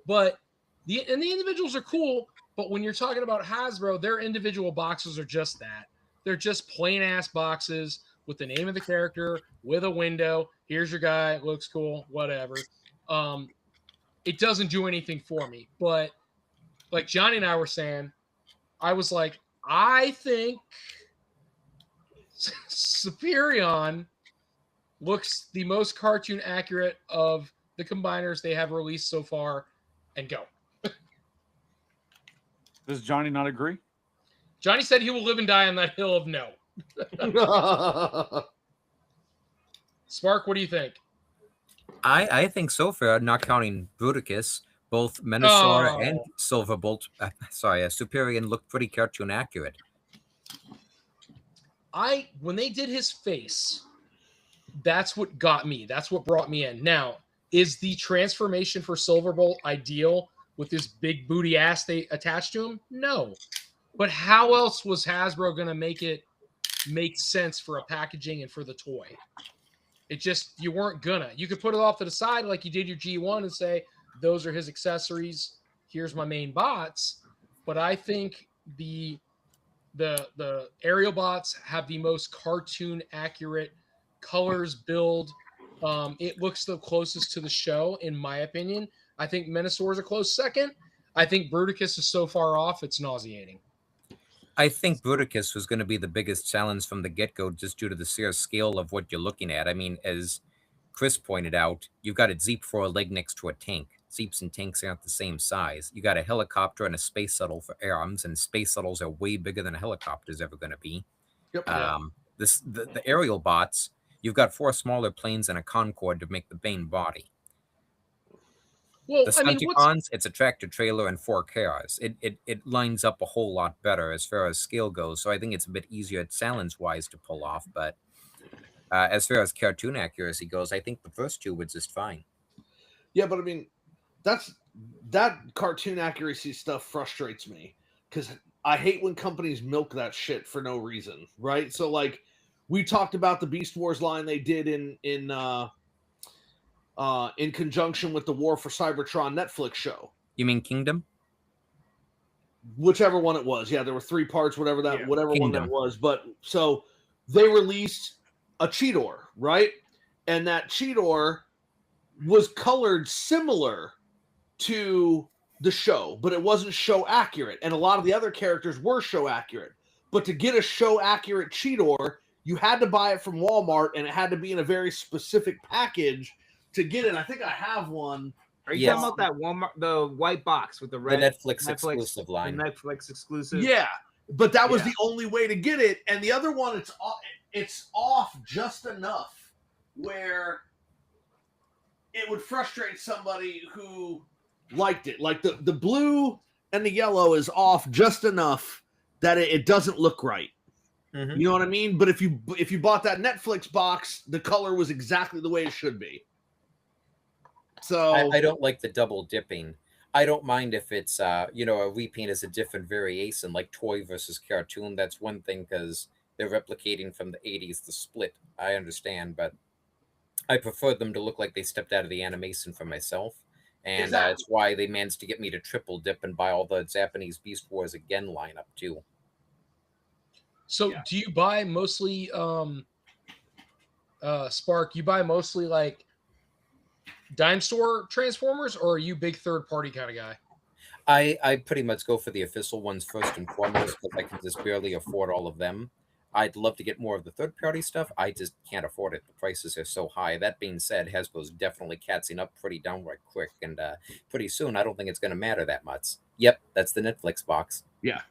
But the individuals are cool, but when you're talking about Hasbro, their individual boxes are just that. They're just plain ass boxes with the name of the character, with a window. Here's your guy, looks cool, whatever. It doesn't do anything for me. But like Johnny and I were saying, I was like, I think Superion looks the most cartoon accurate of the combiners they have released so far, and go. Does Johnny not agree? Johnny said he will live and die on that hill of no. Spark, what do you think? I think so far, not counting Bruticus, both Menasor and Oh. Silverbolt, Superion looked pretty cartoon accurate. When they did his face, that's what got me. That's what brought me in. Now, is the transformation for Silverbolt ideal with this big booty ass they attached to him? No. But how else was Hasbro going to make it make sense for a packaging and for the toy? It just, you weren't gonna. You could put it off to the side like you did your G1 and say, those are his accessories. Here's my main bots. But I think the aerial bots have the most cartoon accurate colors, build. It looks the closest to the show, in my opinion. I think Menasor is a close second. I think Bruticus is so far off, it's nauseating. I think Bruticus was going to be the biggest challenge from the get-go just due to the sheer scale of what you're looking at. I mean, as Chris pointed out, you've got a Zeep for a leg next to a tank. Zeeps and tanks aren't the same size. You got a helicopter and a space shuttle for arms, and space shuttles are way bigger than a helicopter's ever going to be. Yep. The aerial bots, you've got 4 smaller planes and a Concorde to make the main body. Well, The I mean, Stunticons, it's a tractor trailer and 4 cars. It lines up a whole lot better as far as scale goes. So I think it's a bit easier challenge-wise to pull off. But as far as cartoon accuracy goes, I think the first 2 were just fine. Yeah, but I mean, that cartoon accuracy stuff frustrates me because I hate when companies milk that shit for no reason, right? So like we talked about the Beast Wars line they did in conjunction with the War for Cybertron Netflix show. You mean Kingdom? Whichever one it was. Yeah, there were 3 parts, whatever one Kingdom. that was. But so they released a Cheetor, right? And that Cheetor was colored similar to the show, but it wasn't show accurate. And a lot of the other characters were show accurate. But to get a show accurate Cheetor, you had to buy it from Walmart, and it had to be in a very specific package to get it. I think I have one. Are you talking about that Walmart, the white box with the red Netflix exclusive line? The Netflix exclusive. Yeah, but that was the only way to get it. And the other one, it's off just enough where it would frustrate somebody who liked it. Like the blue and the yellow is off just enough that it doesn't look right. Mm-hmm. You know what I mean? But if you bought that Netflix box, the color was exactly the way it should be. So I don't like the double dipping. I don't mind if it's a repaint is a different variation, like toy versus cartoon. That's one thing because they're replicating from the 80s, the split. I understand, but I prefer them to look like they stepped out of the animation for myself. And Exactly. it's why they managed to get me to triple dip and buy all the Japanese Beast Wars again lineup too. So do you buy mostly Spark, you buy mostly like dime store Transformers, or are you big third party kind of guy? I pretty much go for the official ones first and foremost because I can just barely afford all of them. I'd love to get more of the third party stuff. I just can't afford it. The prices are so high. That being said, Hasbro's definitely catching up pretty downright quick, and pretty soon I don't think it's going to matter that much. Yep, that's the Netflix box. yeah.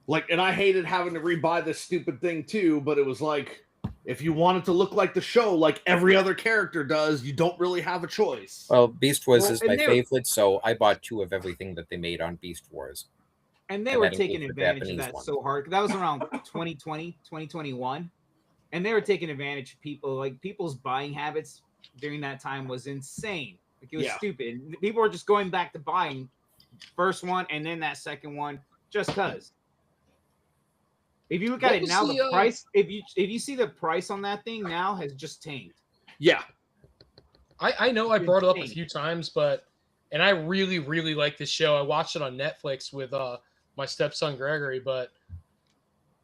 Like, and I hated having to rebuy this stupid thing too, but it was like, if you want it to look like the show, like every other character does, you don't really have a choice. Well, Beast Wars Well, is and my they're- favorite, so I bought 2 of everything that they made on Beast Wars. And they And were that taking includes the advantage of Japanese that one. so hard. That was around 2020, 2021. And they were taking advantage of people. Like, people's buying habits during that time was insane. Like, it was Yeah. stupid. People were just going back to buying first one and then that second one just because. If you look at What it was now, the, the price, if you see the price on that thing now has just tanked. Yeah. I know I brought it up a Insane. few times, and I really, really like this show. I watched it on Netflix with my stepson Gregory, but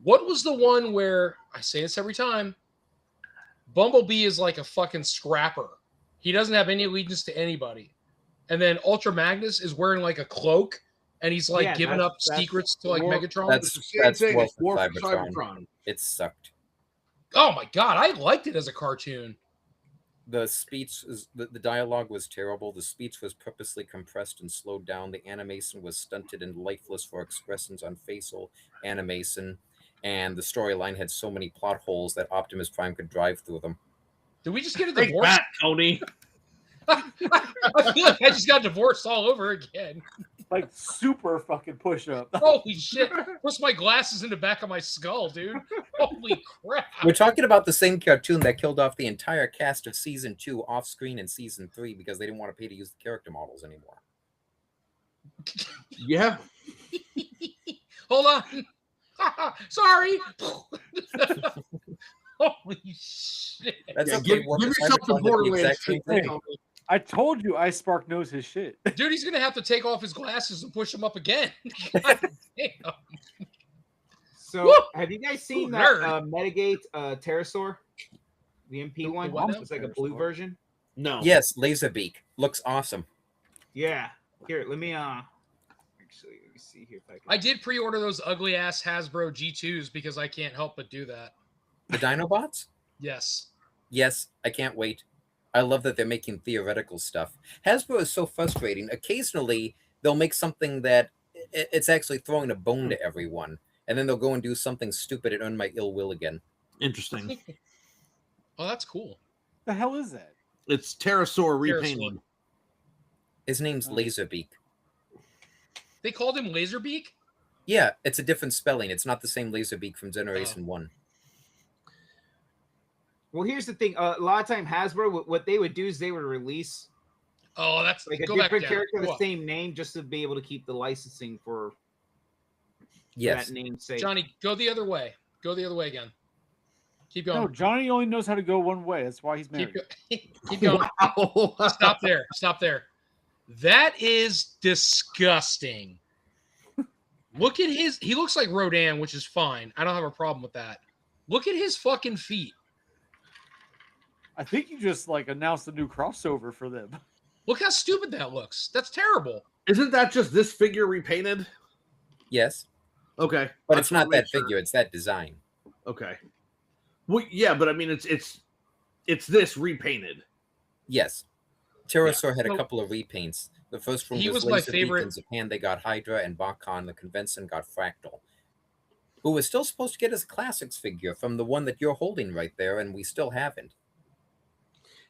what was the one where, I say this every time, Bumblebee is like a fucking scrapper. He doesn't have any allegiance to anybody. And then Ultra Magnus is wearing like a cloak and he's like Yeah, giving up that's secrets to like War- Megatron. It's the same thing War as for War for Cybertron. Cybertron. It sucked. Oh my god, I liked it as a cartoon. The speech is the dialogue was terrible. The speech was purposely compressed and slowed down. The animation was stunted and lifeless for expressions on facial animation, and the storyline had so many plot holes that Optimus Prime could drive through them. Did we just get a Take divorce? that, Tony. I feel like I just got divorced all over again. Like super fucking push up. Holy shit! Push my glasses in the back of my skull, dude. Holy crap! We're talking about the same cartoon that killed off the entire cast of season 2 off screen in season 3 because they didn't want to pay to use the character models anymore. Yeah. Hold on. Sorry. Holy shit! That's Yeah, okay. give War for yourself the Cybertron did the Borderlands exact same treatment, thing. Tony. I told you Ice Spark knows his shit. Dude, he's gonna have to take off his glasses and push them up again. God damn. So, Woo! have you guys seen Ooh, that nerd. Metagate Pterosaur? The MP The one? what now? It's like a blue Pterosaur. version. No. Yes, Laserbeak looks awesome. Yeah. Here, let me actually let me see here if I can. I did pre-order those ugly ass Hasbro G2s because I can't help but do that. The Dinobots? Yes. Yes, I can't wait. I love that they're making theoretical stuff. Hasbro is so frustrating. Occasionally, they'll make something that it's actually throwing a bone to everyone, and then they'll go and do something stupid and earn my ill will again. Interesting. Oh, that's cool. The hell is that? It's Pterosaur repainted. His name's Laserbeak. They called him Laserbeak? Yeah, it's a different spelling. It's not the same Laserbeak from Generation 1. Well, here's the thing. A lot of time Hasbro, what they would do is they would release Oh, that's like a go back different down. character, Go the up. same name, just to be able to keep the licensing for Yes. that namesake. Johnny, go the other way. Go the other way again. Keep going. No, Johnny only knows how to go one way. That's why he's married. Keep going. Wow. Stop there. Stop there. That is disgusting. Look at his. He looks like Rodan, which is fine. I don't have a problem with that. Look at his fucking feet. I think you just like announced a new crossover for them. Look how stupid that looks. That's terrible. Isn't that just this figure repainted? Yes. Okay. But I it's just wanna not make that sure. figure, it's that design. Okay. Well, yeah, but I mean, it's this repainted. Yes. Pterosaur had a Well, couple of repaints. The first one he was was my Laserbeak. favorite- In Japan, they got Hydra, and Bakon, the convention, got Fractal, who was still supposed to get his classics figure from the one that you're holding right there, and we still haven't.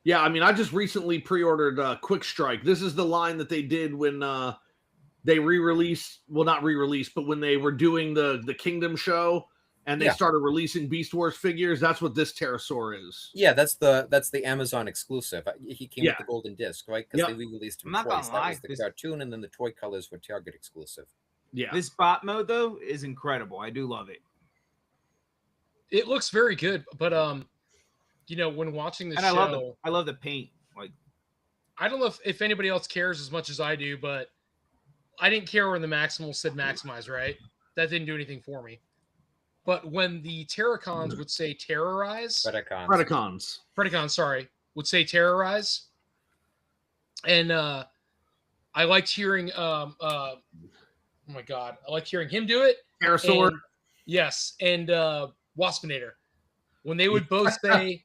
Yeah, I mean, I just recently pre-ordered Quick Strike. This is the line that they did when they re-released, well, not re-released, but when they were doing the Kingdom show and they Yeah. started releasing Beast Wars figures. That's what this Pterosaur is. Yeah, that's the Amazon exclusive. He came Yeah. with the golden disc, right? Because Yep. they re-released him I'm not gonna twice. That lie, was the this- cartoon, and then the toy colors were Target exclusive. Yeah. This bot mode though is incredible. I do love it. It looks very good, but you know, when watching the And show, I love the paint. Like I don't know if anybody else cares as much as I do, but I didn't care when the Maximal said maximize, right? That didn't do anything for me. But when the Terracons would say terrorize, Predacons. Predacons. sorry, would say terrorize, and I liked hearing oh my god, I liked hearing him do it. Pterosaur. And, yes, and Waspinator. When they would both say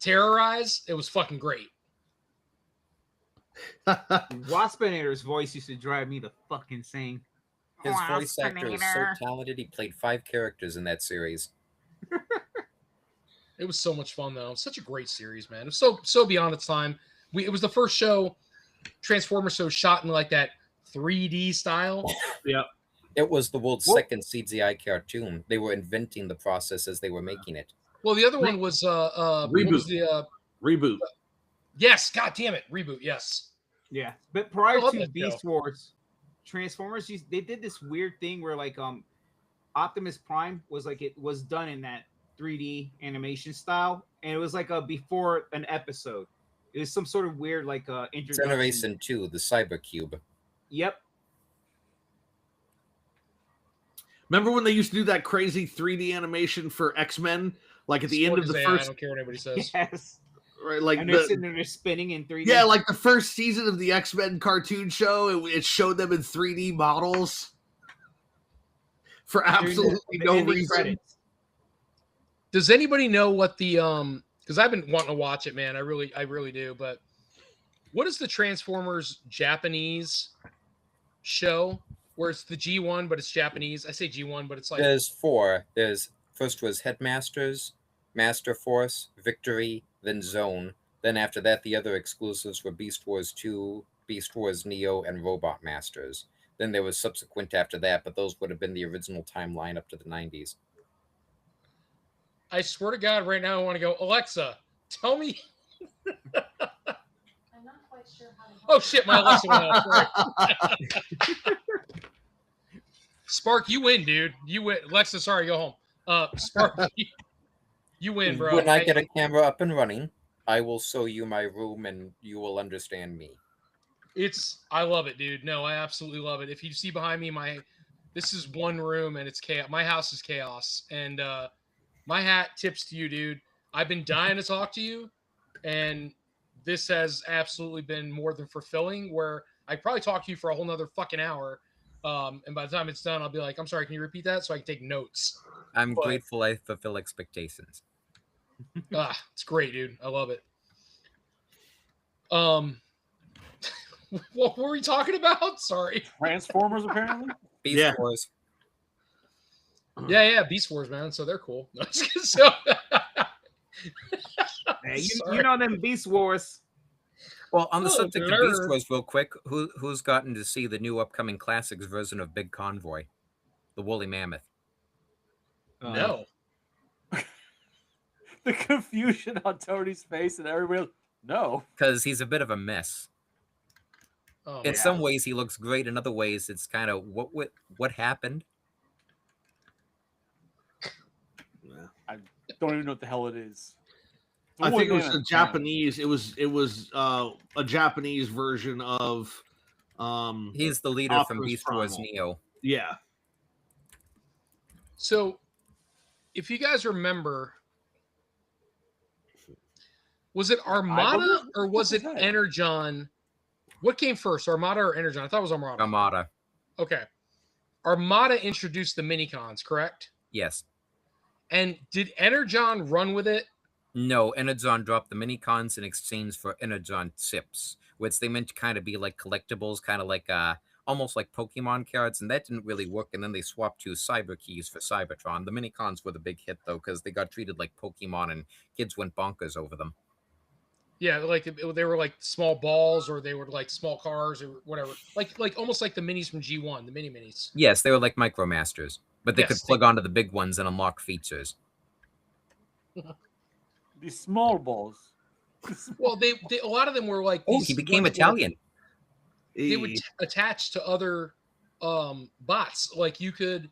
terrorize, it was fucking great. Waspinator's voice used to drive me the fucking insane. His voice actor is so talented. He played 5 characters in that series. It was so much fun though. Such a great series, man. It was so beyond its time. It was the first show, Transformers show shot in like that 3D style. It was the world's Whoa. second CGI cartoon. They were inventing the process as they were making it. Well, the other one was what was the Reboot. yes, god damn it, reboot, yes. Yeah, but prior I love to that Beast Wars, Transformers they did this weird thing where like Optimus Prime was like it was done in that 3D animation style, and it was like a before an episode. It was some sort of weird like introduction. Generation 2, the Cyber Cube. Yep. Remember when they used to do that crazy 3D animation for X-Men? Like at the end Sport of the is AI, I first. don't care what anybody says. Yes. right? Like And they're sitting there spinning in 3D. yeah, like the first season of the X-Men cartoon show, it showed them in 3D models for During absolutely the no ending reason. credits. Does anybody know what the because I've been wanting to watch it, man. I really do. But what is the Transformers Japanese show where it's the G1 but it's Japanese? I say G1, but it's like There's 4. There's first was Headmasters, Master Force, Victory, then Zone. Then after that, the other exclusives were Beast Wars 2, Beast Wars Neo, and Robot Masters. Then there was subsequent after that, but those would have been the original timeline up to the 90s. I swear to God, right now I want to go, Alexa, tell me. I'm not quite sure how to help Oh shit, my Alexa went off. Sorry. Spark, you win, dude. You win. Alexa, sorry, go home. Spark, you win, bro. When I get a camera up and running, I will show you my room and you will understand me. I love it, dude. No, I absolutely love it. If you see behind me, this is one room and it's chaos. My house is chaos. And my hat tips to you, dude. I've been dying to talk to you, and this has absolutely been more than fulfilling, where I probably talk to you for a whole nother fucking hour. And by the time it's done, I'll be like, I'm sorry, can you repeat that? So I can take notes. I'm grateful I fulfill expectations. It's great, dude. I love it. What were we talking about? Sorry. Transformers, apparently. Beast Wars. Yeah, Beast Wars, man. So they're cool. So, Hey, you know them Beast Wars. Well, on the Oh, subject of nerd. Beast Wars, real quick, who's gotten to see the new upcoming classics version of Big Convoy, the woolly mammoth? no. The confusion on Tony's face and everybody. No. Because he's a bit of a mess. Oh, In man. some ways, he looks great. In other ways, it's kind of what happened. Don't even know what the hell it is. I think it was Woolly a Japanese. It was a Japanese version of. He's the leader from Optimus Beast Wars Primal. Neo. Yeah. So, if you guys remember, was it Armada or was it that? Energon? What came first, Armada or Energon? I thought it was Armada. Armada. Okay. Armada introduced the minicons, correct? Yes. And did Energon run with it? No, Energon dropped the minicons in exchange for Energon chips, which they meant to kind of be like collectibles, kind of like almost like Pokemon cards, and that didn't really work. And then they swapped to Cyber Keys for Cybertron. The minicons were the big hit though, because they got treated like Pokemon, and kids went bonkers over them. Yeah, like they were like small balls, or they were like small cars, or whatever. Like almost like the minis from G1, the mini minis. Yes, they were like Micromasters, but they Yes, could plug onto the big ones and unlock features. These small balls. Well, they a lot of them were like. Oh, these he became ones that were- Italian. They would attach to other bots. Like you could.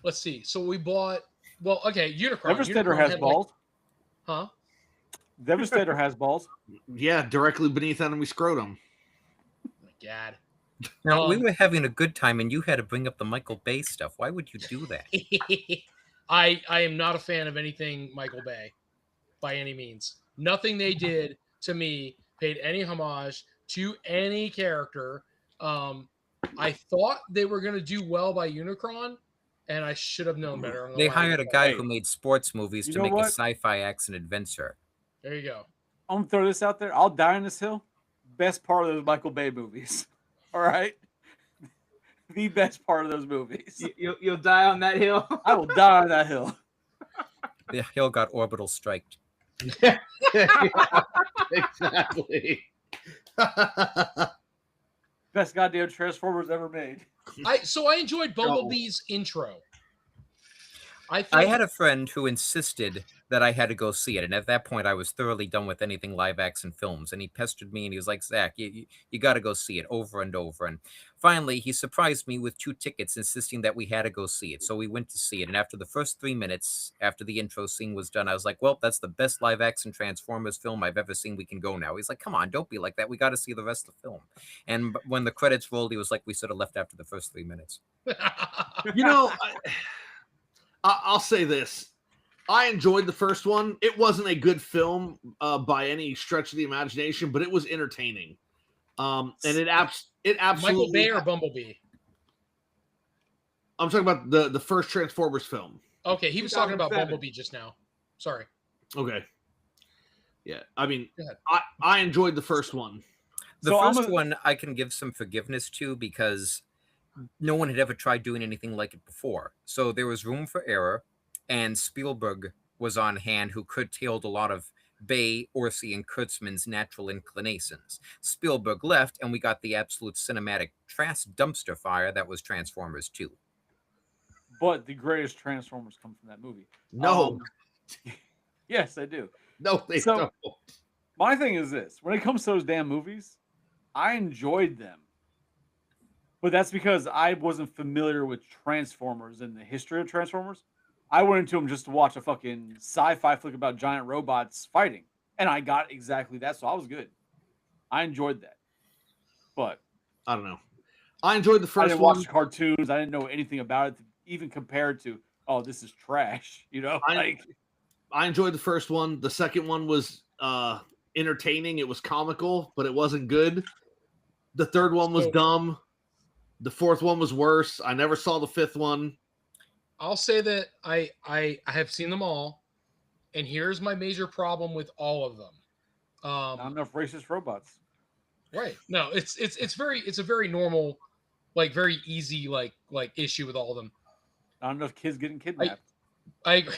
Let's see. So we bought. Well, okay, Unicron. Devastator Unicron has had, balls. Huh? Devastator has balls. Yeah, directly beneath enemy scrotum. Oh my God. Now, we Um, were having a good time, and you had to bring up the Michael Bay stuff. Why would you do that? I am not a fan of anything Michael Bay, by any means. Nothing they did to me paid any homage to any character. I thought they were going to do well by Unicron, and I should have known better. I don't know They why. hired a guy Hey, who made sports movies you to know make a what? sci-fi action adventure. There you go. I'm gonna throw this out there. I'll die on this hill. Best part of those Michael Bay movies. All right. The best part of those movies. You'll die on that hill. I will die on that hill. The hill got orbital striked. Exactly. Best goddamn Transformers ever made. I enjoyed Bumblebee's intro. I had a friend who insisted that I had to go see it, and at that point, I was thoroughly done with anything live-action films. And he pestered me, and he was like, "Zach, you got to go see it over and over." And finally, he surprised me with 2 tickets, insisting that we had to go see it. So we went to see it, and after the first 3 minutes, after the intro scene was done, I was like, "Well, that's the best live-action Transformers film I've ever seen. We can go now." He's like, "Come on, don't be like that. We got to see the rest of the film." And when the credits rolled, he was like, "We should have left after the first 3 minutes." You know, I'll say this. I enjoyed the first one. It wasn't a good film by any stretch of the imagination, but it was entertaining. And it absolutely Michael Bay or Bumblebee? I'm talking about the first Transformers film. Okay, he was talking about 2007. Bumblebee just now. Sorry. Okay. Yeah, I mean, Go ahead. I enjoyed the first one. The So I'm first a- one I can give some forgiveness to because no one had ever tried doing anything like it before. So there was room for error, and Spielberg was on hand, who curtailed a lot of Bay, Orsi, and Kurtzman's natural inclinations. Spielberg left, and we got the absolute cinematic trash dumpster fire that was Transformers 2. But the greatest Transformers come from that movie. No, Yes, I do. no, they so- don't. My thing is this: when it comes to those damn movies, I enjoyed them, but that's because I wasn't familiar with Transformers and the history of Transformers. I went into them just to watch a fucking sci-fi flick about giant robots fighting, and I got exactly that, so I was good. I enjoyed that, but I don't know. I enjoyed the I first didn't one. watch the cartoons. I didn't know anything about it, even compared to, oh, this is trash. You know, I enjoyed the first one. The second one was entertaining. It was comical, but it wasn't good. The third one was So- dumb. The fourth one was worse. I never saw the fifth one. I'll say that I have seen them all, and here's my major problem with all of them. not enough racist robots. Right. No, it's a very normal, like very easy like issue with all of them. Not enough kids getting kidnapped. I agree.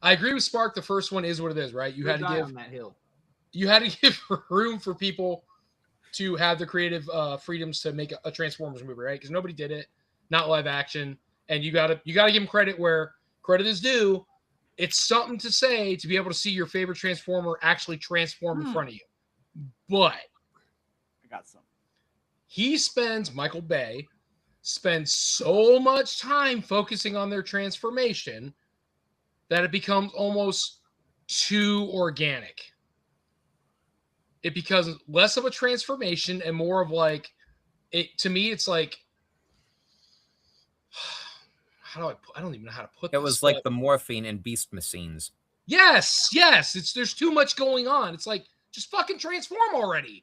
I agree with Spark. The first one is what it is, right? You Go had to die give on that hill. room for people to have the creative freedoms to make a Transformers movie, right? Because nobody did it, not live action, and you gotta give them credit where credit is due. It's something to say to be able to see your favorite Transformer actually transform in front of you, but I got some. Michael Bay spends so much time focusing on their transformation that it becomes almost too organic. It becomes less of a transformation and more of like it. To me, it's like, I don't even know how to put It this, was like but- the morphine and beast machines. Yes. There's too much going on. It's like, just fucking transform already.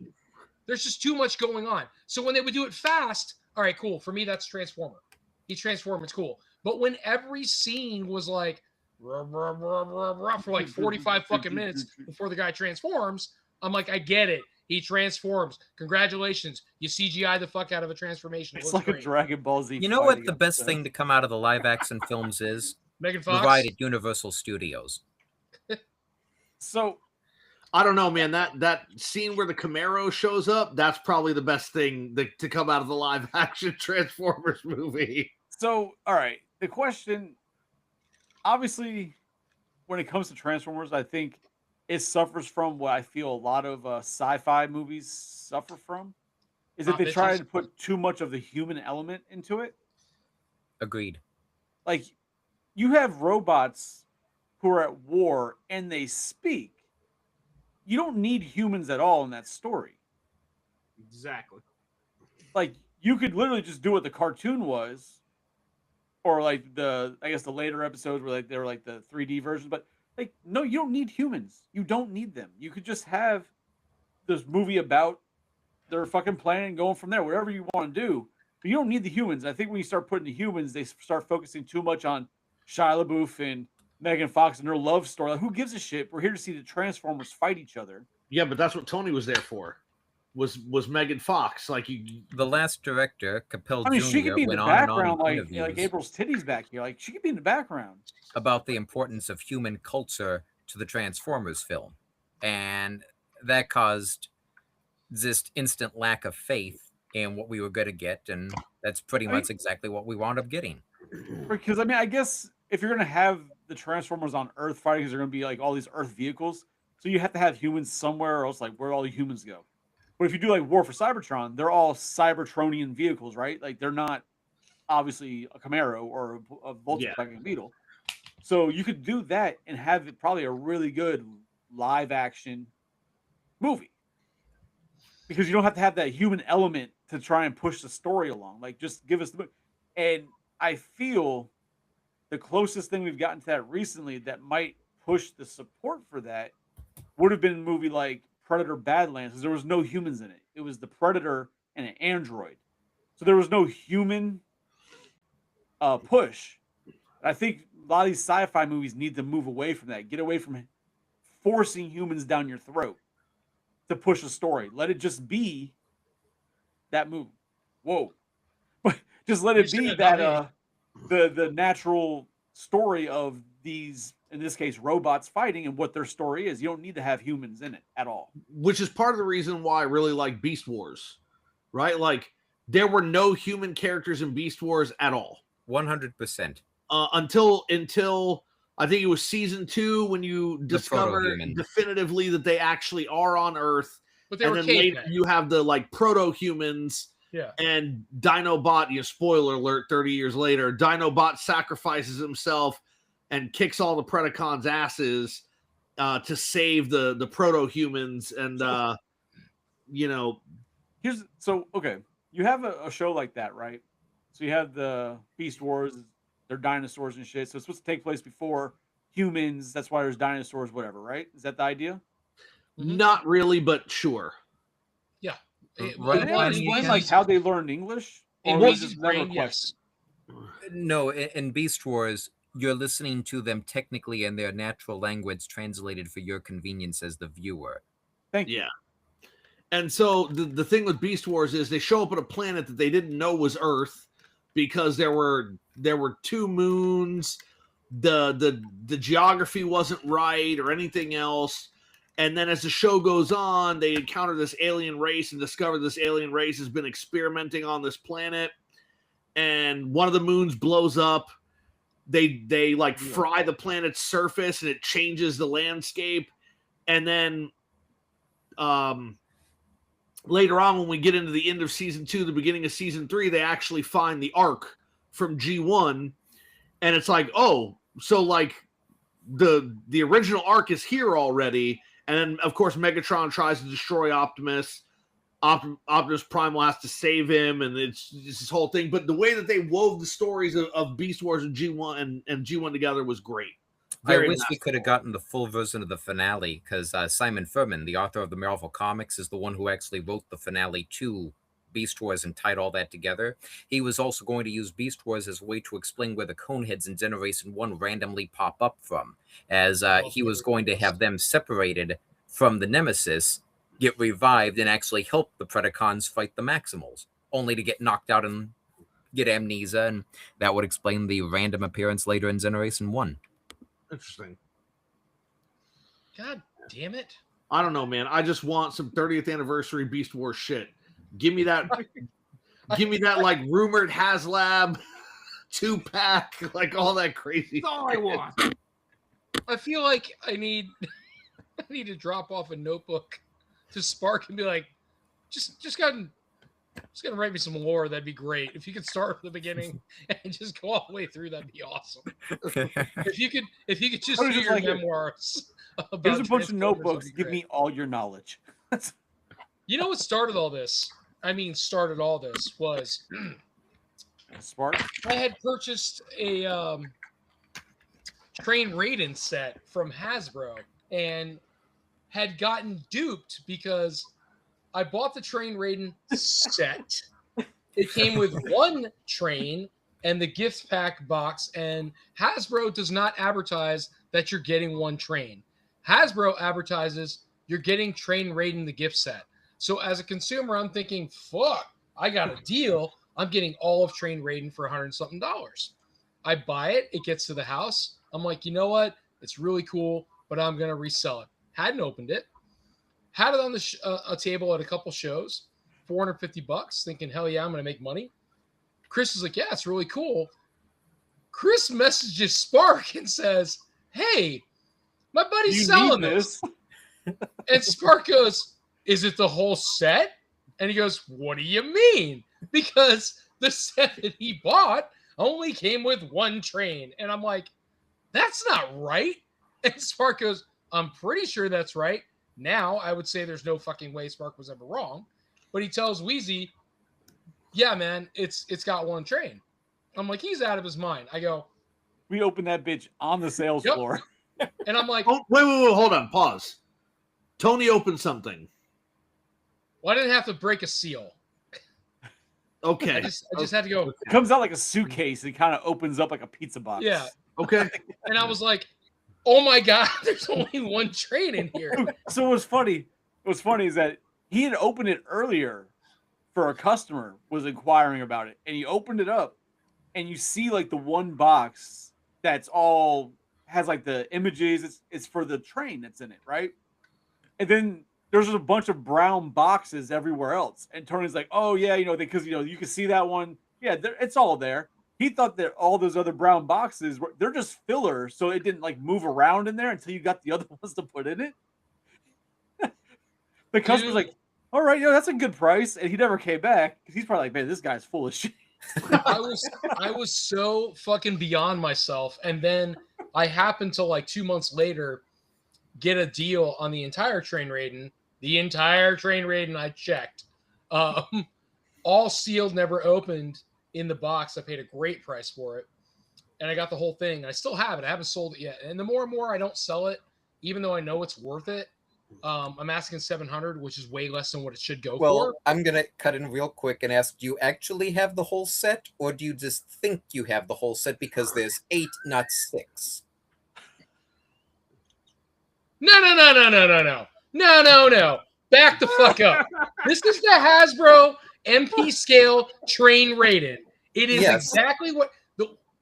There's just too much going on. So when they would do it fast, all right, cool. For me, that's Transformer. He transformed, it's cool. But when every scene was like rah, rah, rah, rah, rah, for like 45 fucking minutes before the guy transforms, I'm like, I get it. He transforms. Congratulations. You CGI the fuck out of a transformation. It It's looks like a great. Dragon Ball Z. You know what fighting the best episode. thing to come out of the live action films is? Megan Fox. Provided Universal Studios. So I don't know, man. That scene where the Camaro shows up, that's probably the best thing to come out of the live action Transformers movie. So, all right. The question, obviously, when it comes to Transformers, I think it suffers from what I feel a lot of sci-fi movies suffer from. Is that Not they try bitches. to put too much of the human element into it. Agreed. Like, you have robots who are at war and they speak. You don't need humans at all in that story. Exactly. Like, you could literally just do what the cartoon was, or like the later episodes where like they were like the 3D versions. But like, no, you don't need humans. You don't need them. You could just have this movie about their fucking planet and going from there, whatever you want to do. But you don't need the humans. I think when you start putting the humans, they start focusing too much on Shia LaBeouf and Megan Fox and her love story. Like, who gives a shit? We're here to see the Transformers fight each other. Yeah, but that's what Tony was there for. Was Megan Fox like you? The last director, Capel I mean, Jr., she could be in the went on and on background, in like interviews April's titties back here. Like, she could be in the background. about the importance of human culture to the Transformers film. And that caused this instant lack of faith in what we were going to get. And that's pretty I mean- much exactly what we wound up getting. Because I mean, I guess if you're gonna have the Transformers on Earth fighting, because they're gonna be like all these Earth vehicles, so you have to have humans somewhere, or else like where all the humans go. But if you do like War for Cybertron, they're all Cybertronian vehicles, right? Like they're not obviously a Camaro or a Volkswagen Beetle. So you could do that and have it probably a really good live action movie. Because you don't have to have that human element to try and push the story along. Like just give us the and I feel the closest thing we've gotten to that recently that might push the support for that would have been a movie like Predator Badlands, because there was no humans in it. It was the Predator and an android. So there was no human push. I think a lot of these sci-fi movies need to move away from that. Get away from forcing humans down your throat to push a story. Let it just be that movie. Whoa. Just let it be that the natural story of these, in this case, robots fighting and what their story is. You don't need to have humans in it at all. Which is part of the reason why I really like Beast Wars, right? Like, there were no human characters in Beast Wars at all. 100%. Until I think it was season 2 when you discover definitively that they actually are on Earth. But they and were then cavemen. later you have the like proto-humans. Yeah. And Dinobot, spoiler alert, 30 years later, Dinobot sacrifices himself and kicks all the Predacons' asses to save the proto-humans. And, okay. You have a show like that, right? So you have the Beast Wars, they're dinosaurs and shit. So it's supposed to take place before humans. That's why there's dinosaurs, whatever, right? Is that the idea? Not really, but sure. Yeah. Did they explain like how they learned English? Or was just never yes. No, in Beast Wars, you're listening to them technically in their natural language translated for your convenience as the viewer. Thank you. Yeah. And so the thing with Beast Wars is they show up on a planet that they didn't know was Earth because there were 2 moons, the geography wasn't right or anything else. And then as the show goes on, they encounter this alien race and discover this alien race has been experimenting on this planet. And one of the moons blows up. They like fry the planet's surface and it changes the landscape. And then later on, when we get into the end of season 2, the beginning of season 3, they actually find the Ark from G1. And it's like, oh, so like the original Ark is here already. And then, of course, Megatron tries to destroy Optimus. Optimus Primal has to save him, and it's this whole thing. But the way that they wove the stories of Beast Wars and G1 and G1 together was great. I wish we could have gotten the full version of the finale, because Simon Furman, the author of the Marvel Comics, is the one who actually wrote the finale to Beast Wars and tied all that together. He was also going to use Beast Wars as a way to explain where the Coneheads in Generation 1 randomly pop up from, as he was going to have them separated from the Nemesis, get revived, and actually help the Predacons fight the Maximals, only to get knocked out and get amnesia, and that would explain the random appearance later in Generation 1. Interesting. God damn it. I don't know, man. I just want some 30th anniversary Beast Wars shit. Give me that. Give me that like rumored HasLab 2-pack, like all that crazy. That's all I want. I feel like I need to drop off a notebook to Spark and be like, just go gonna write me some lore. That'd be great. If you could start from the beginning and just go all the way through, that'd be awesome. if you could just do your memoirs. Here's a bunch of notebooks. Give me all your knowledge. You know what started all this? Was Spark. I had purchased a Train Raiden set from Hasbro and had gotten duped because I bought the Train Raiden set. It came with 1 train and the gift pack box, and Hasbro does not advertise that you're getting 1 train. Hasbro advertises you're getting Train Raiden the gift set. So as a consumer, I'm thinking, fuck, I got a deal. I'm getting all of Train Raiden for $100 and something. I buy it. It gets to the house. I'm like, you know what? It's really cool, but I'm going to resell it. Hadn't opened it. Had it on the a table at a couple shows, $450, thinking, hell yeah, I'm going to make money. Chris is like, yeah, it's really cool. Chris messages Spark and says, hey, my buddy's selling this. And Spark goes, is it the whole set? And he goes, what do you mean? Because the set that he bought only came with 1 train. And I'm like, that's not right. And Spark goes, I'm pretty sure that's right. Now, I would say there's no fucking way Spark was ever wrong. But he tells Wheezy, yeah, man, it's got 1 train. I'm like, he's out of his mind. I go, We opened that bitch on the sales Yep. floor. And I'm like, Oh, wait, hold on, pause. Tony opened something. well, I didn't have to break a seal. Okay. I just had to go, It comes out like a suitcase. It kind of opens up like a pizza box. yeah. Okay. And I was like, oh my God, there's only one train in here. So what's funny is that he had opened it earlier for a customer was inquiring about it, and he opened it up, and you see like the one box that's all has like the images. It's for the train that's in it, right? And then there's just a bunch of brown boxes everywhere else. And Tony's like, oh yeah, because you can see that one. Yeah, it's all there. He thought that all those other brown boxes they're just filler, so it didn't like move around in there until you got the other ones to put in it. The customer's like, all right, that's a good price. And he never came back because he's probably like, man, this guy's full of shit. I was so fucking beyond myself. And then I happened to like 2 months later get a deal on the entire train rating. The entire train rating I checked. All sealed, never opened in the box. I paid a great price for it. And I got the whole thing. I still have it. I haven't sold it yet. And the more and more I don't sell it, even though I know it's worth it, I'm asking 700, which is way less than what it should go Well, for. I'm gonna cut in real quick and ask: do you actually have the whole set, or do you just think you have the whole set because there's 8, not 6? No. Back the fuck up. This is the Hasbro MP scale train rated. It is Yes. exactly what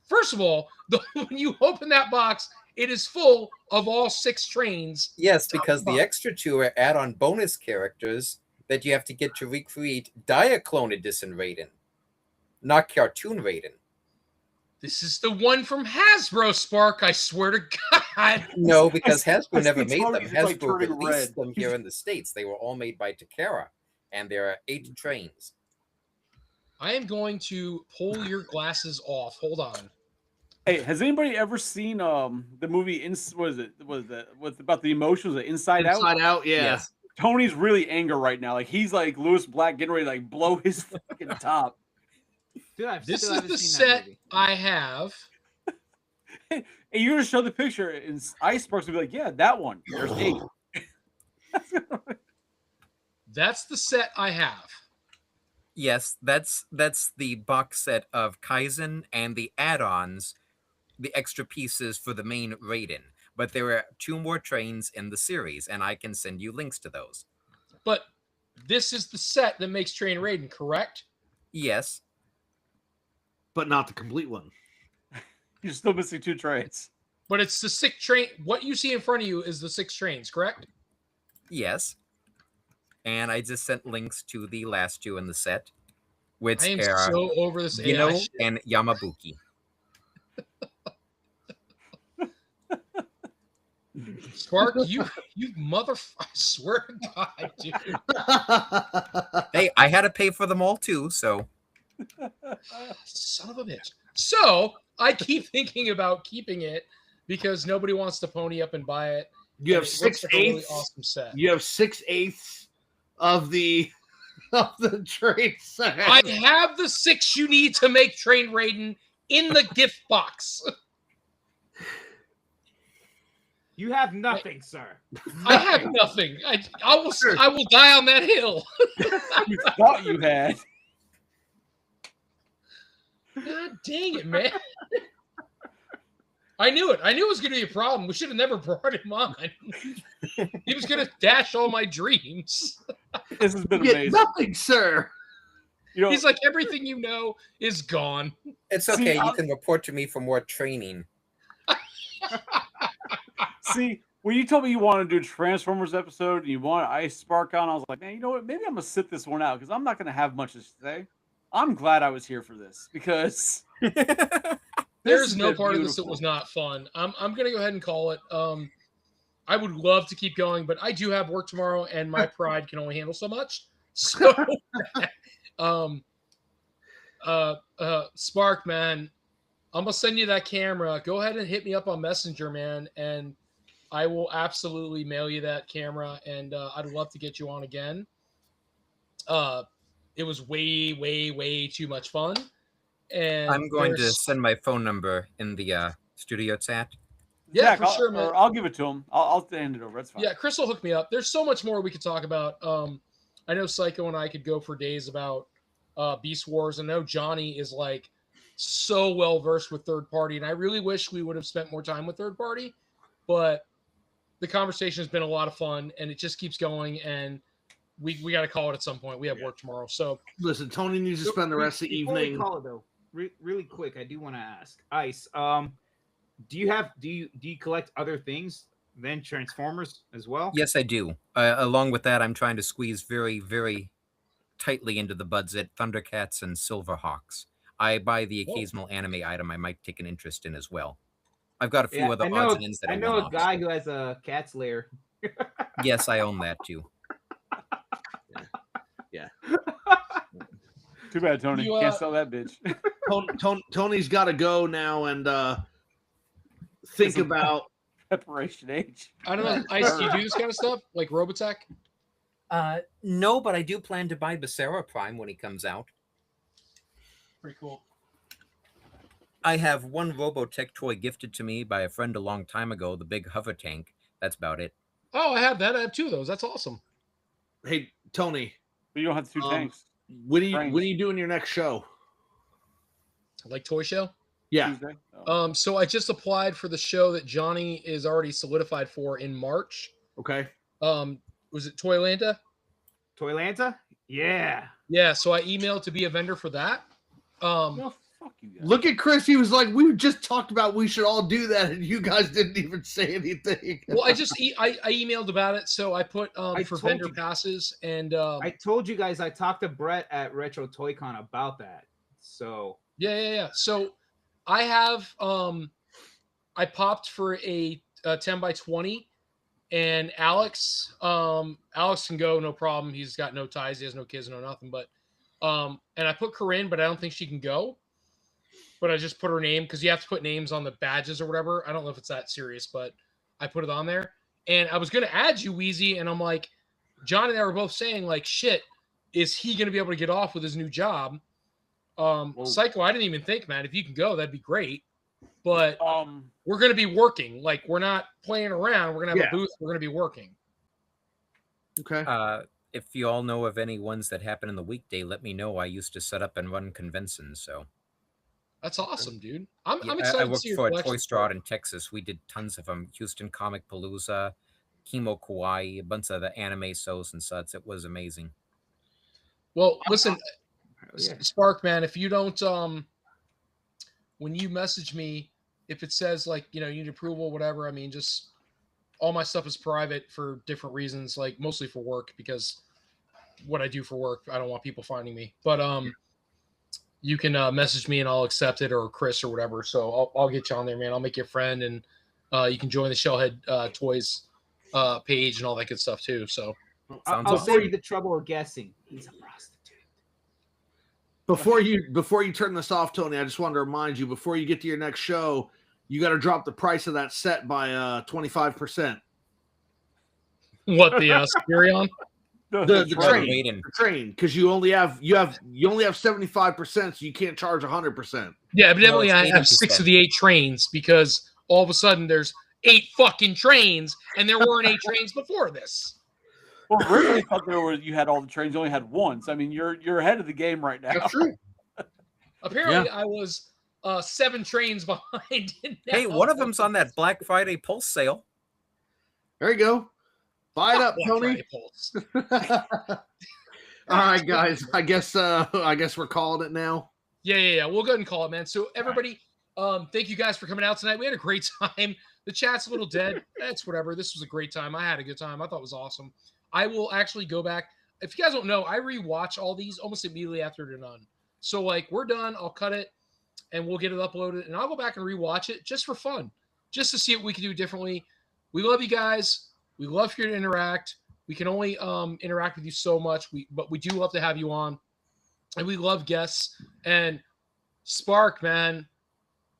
first of all, when you open that box, it is full of all 6 trains. Yes, because the extra 2 are add-on bonus characters that you have to get to recreate Diaclone Edition Raiden, not Cartoon Raiden. This is the one from Hasbro, Spark. I swear to God. No, because Hasbro I never see made them. Tony's, like, Hasbro turning released red. them here in the States. They were all made by Takara, and there are 8 trains. I am going to pull your glasses off. Hold on. Hey, has anybody ever seen the movie was about the emotions of Inside Out? Inside Out, yeah. Yes. Tony's really angry right now. Like he's like Lewis Black getting ready to like blow his fucking top. Dude, This still is haven't the seen that set movie. I have. And you're gonna show the picture, and Ice Sparks will be like, "Yeah, that one. There's 8." That's the set I have. Yes, that's the box set of Kaizen and the add-ons, the extra pieces for the main Raiden. But there are 2 more trains in the series, and I can send you links to those. But this is the set that makes Train Raiden, correct? Yes. But not the complete one. You're still missing 2 trains. But it's the 6 train. What you see in front of you is the 6 trains, correct? Yes. And I just sent links to the last 2 in the set, which I am are so over this AI Gino shit. and Yamabuki. Spark, you motherfucker! I swear to God, dude. Hey, I had to pay for them all too, so Son of a bitch. So I keep thinking about keeping it because nobody wants to pony up and buy it. You have And it looks like a really 6/8. awesome set. You have 6/8 of the trade set. I have the 6 you need to make Train Raiden in the gift box. You have nothing, sir. I have nothing. I will die on that hill. You thought you had. God dang it, man. I knew it. I knew it was going to be a problem. We should have never brought him on. He was going to dash all my dreams. This has been You get amazing. nothing, sir. You know, He's like, everything you know is gone. it's See, okay. You I'll- can report to me for more training. see, when you told me you wanted to do a Transformers episode and you want Ice Spark on, I was like, man, you know what? Maybe I'm gonna sit this one out because I'm not gonna have much to say. I'm glad I was here for this because There's no part of this that was not fun. I'm going to go ahead and call it. I would love to keep going, but I do have work tomorrow, and my pride can only handle so much. So, Spark, man, I'm gonna send you that camera. Go ahead and hit me up on Messenger, man, and I will absolutely mail you that camera. And I'd love to get you on again. It was way, way, way too much fun. And I'm going to there's- send my phone number in the Studio Chat. Yeah, Zach, for sure, man. I'll give it to him. I'll hand it over. That's fine. Yeah, Chris will hook me up. There's so much more we could talk about. I know Psycho and I could go for days about Beast Wars. I know Johnny is like so well versed with third party, and I really wish we would have spent more time with third party, but the conversation has been a lot of fun, and it just keeps going, and we got to call it at some point. We have work tomorrow, so Listen, Tony needs to spend the rest of the Before we evening. call it though, really quick, I do want to ask Ice. Do you collect other things than Transformers as well? Yes, I do. Along with that, I'm trying to squeeze very, very tightly into the budget Thundercats and Silverhawks. I buy the occasional anime item I might take an interest in as well. I've got a few other odds and ends that I know a one-offs. guy who has a Cat's Lair. Yes, I own that too. Too bad, Tony. You, Can't sell that bitch. Tony's got to go now and think Listen, about. Preparation H. I don't know. Ice, do you do this kind of stuff like Robotech? No, but I do plan to buy Becerra Prime when he comes out. Pretty cool. I have one Robotech toy gifted to me by a friend a long time ago, the big hover tank. That's about it. Oh, I have that. I have two of those. That's awesome. Hey, Tony, But you don't have two tanks. when are you doing your next show? Like Toy Show. Yeah, Tuesday? Oh. So I just applied for the show that Johnny is already solidified for in March. okay. Was it Toylanta? Toylanta? Yeah. Yeah, so I emailed to be a vendor for that. Well, fuck you guys. Look at Chris. He was like, "We just talked about we should all do that," and you guys didn't even say anything. Well, I just I emailed about it, so I put I for told vendor you. passes, and I told you guys I talked to Brett at Retro Toy Con about that. So yeah. So I have I popped for a 10 by 20, and Alex can go, no problem. He's got no ties, he has no kids, no nothing. But and I put Corinne, but I don't think she can go. But I just put her name because you have to put names on the badges or whatever. I don't know if it's that serious, but I put it on there. And I was gonna add you, Wheezy, and I'm like, John and I were both saying, like, shit, is he gonna be able to get off with his new job? Psycho, I didn't even think, man. If you can go, that'd be great. But we're gonna be working. Like, we're not playing around. We're gonna have a booth. We're gonna be working. Okay. If you all know of any ones that happen in the weekday, let me know. I used to set up and run conventions, so. That's awesome, dude. I'm Yeah, excited I to worked see your for a collection. Toy Store out in Texas. We did tons of them. Houston Comic Palooza, Kimo Kawaii, a bunch of the anime shows and such. It was amazing. Well, listen, yeah. Spark, man, if you don't when you message me, if it says like, you need approval, whatever, I mean, just all my stuff is private for different reasons, like mostly for work, because what I do for work, I don't want people finding me. But you can message me and I'll accept it, or Chris or whatever. So I'll get you on there, man. I'll make you a friend, and you can join the Shellhead Toys page and all that good stuff too. So Sounds I'll awesome. save you the trouble of guessing. He's a prostitute. Before you turn this off, Tony, I just wanted to remind you, before you get to your next show, you got to drop the price of that set by 25%. what, the Superion? The train, Waiting. the train, because you only have 75%, so you can't charge 100%. Yeah, evidently it's I have 6 of 80%. the 8 trains, because all of a sudden there's 8 fucking trains, and there weren't 8 trains before this. Well, originally I thought you had all the trains. You only had one. So, I mean, you're ahead of the game right now. That's true. Apparently, I was 7 trains behind. Hey, one of them's on that Black Friday Pulse sale. There you go. Buy it up, Tony. All right, guys. I guess we're calling it now. Yeah. We'll go ahead and call it, man. So everybody, thank you guys for coming out tonight. We had a great time. The chat's a little dead. That's whatever. This was a great time. I had a good time. I thought it was awesome. I will actually go back. If you guys don't know, I rewatch all these almost immediately after they're done. So like, we're done. I'll cut it and we'll get it uploaded, and I'll go back and rewatch it just for fun, just to see what we can do differently. We love you guys. We love here to interact. We can only interact with you so much, but we do love to have you on, and we love guests. And Spark, man,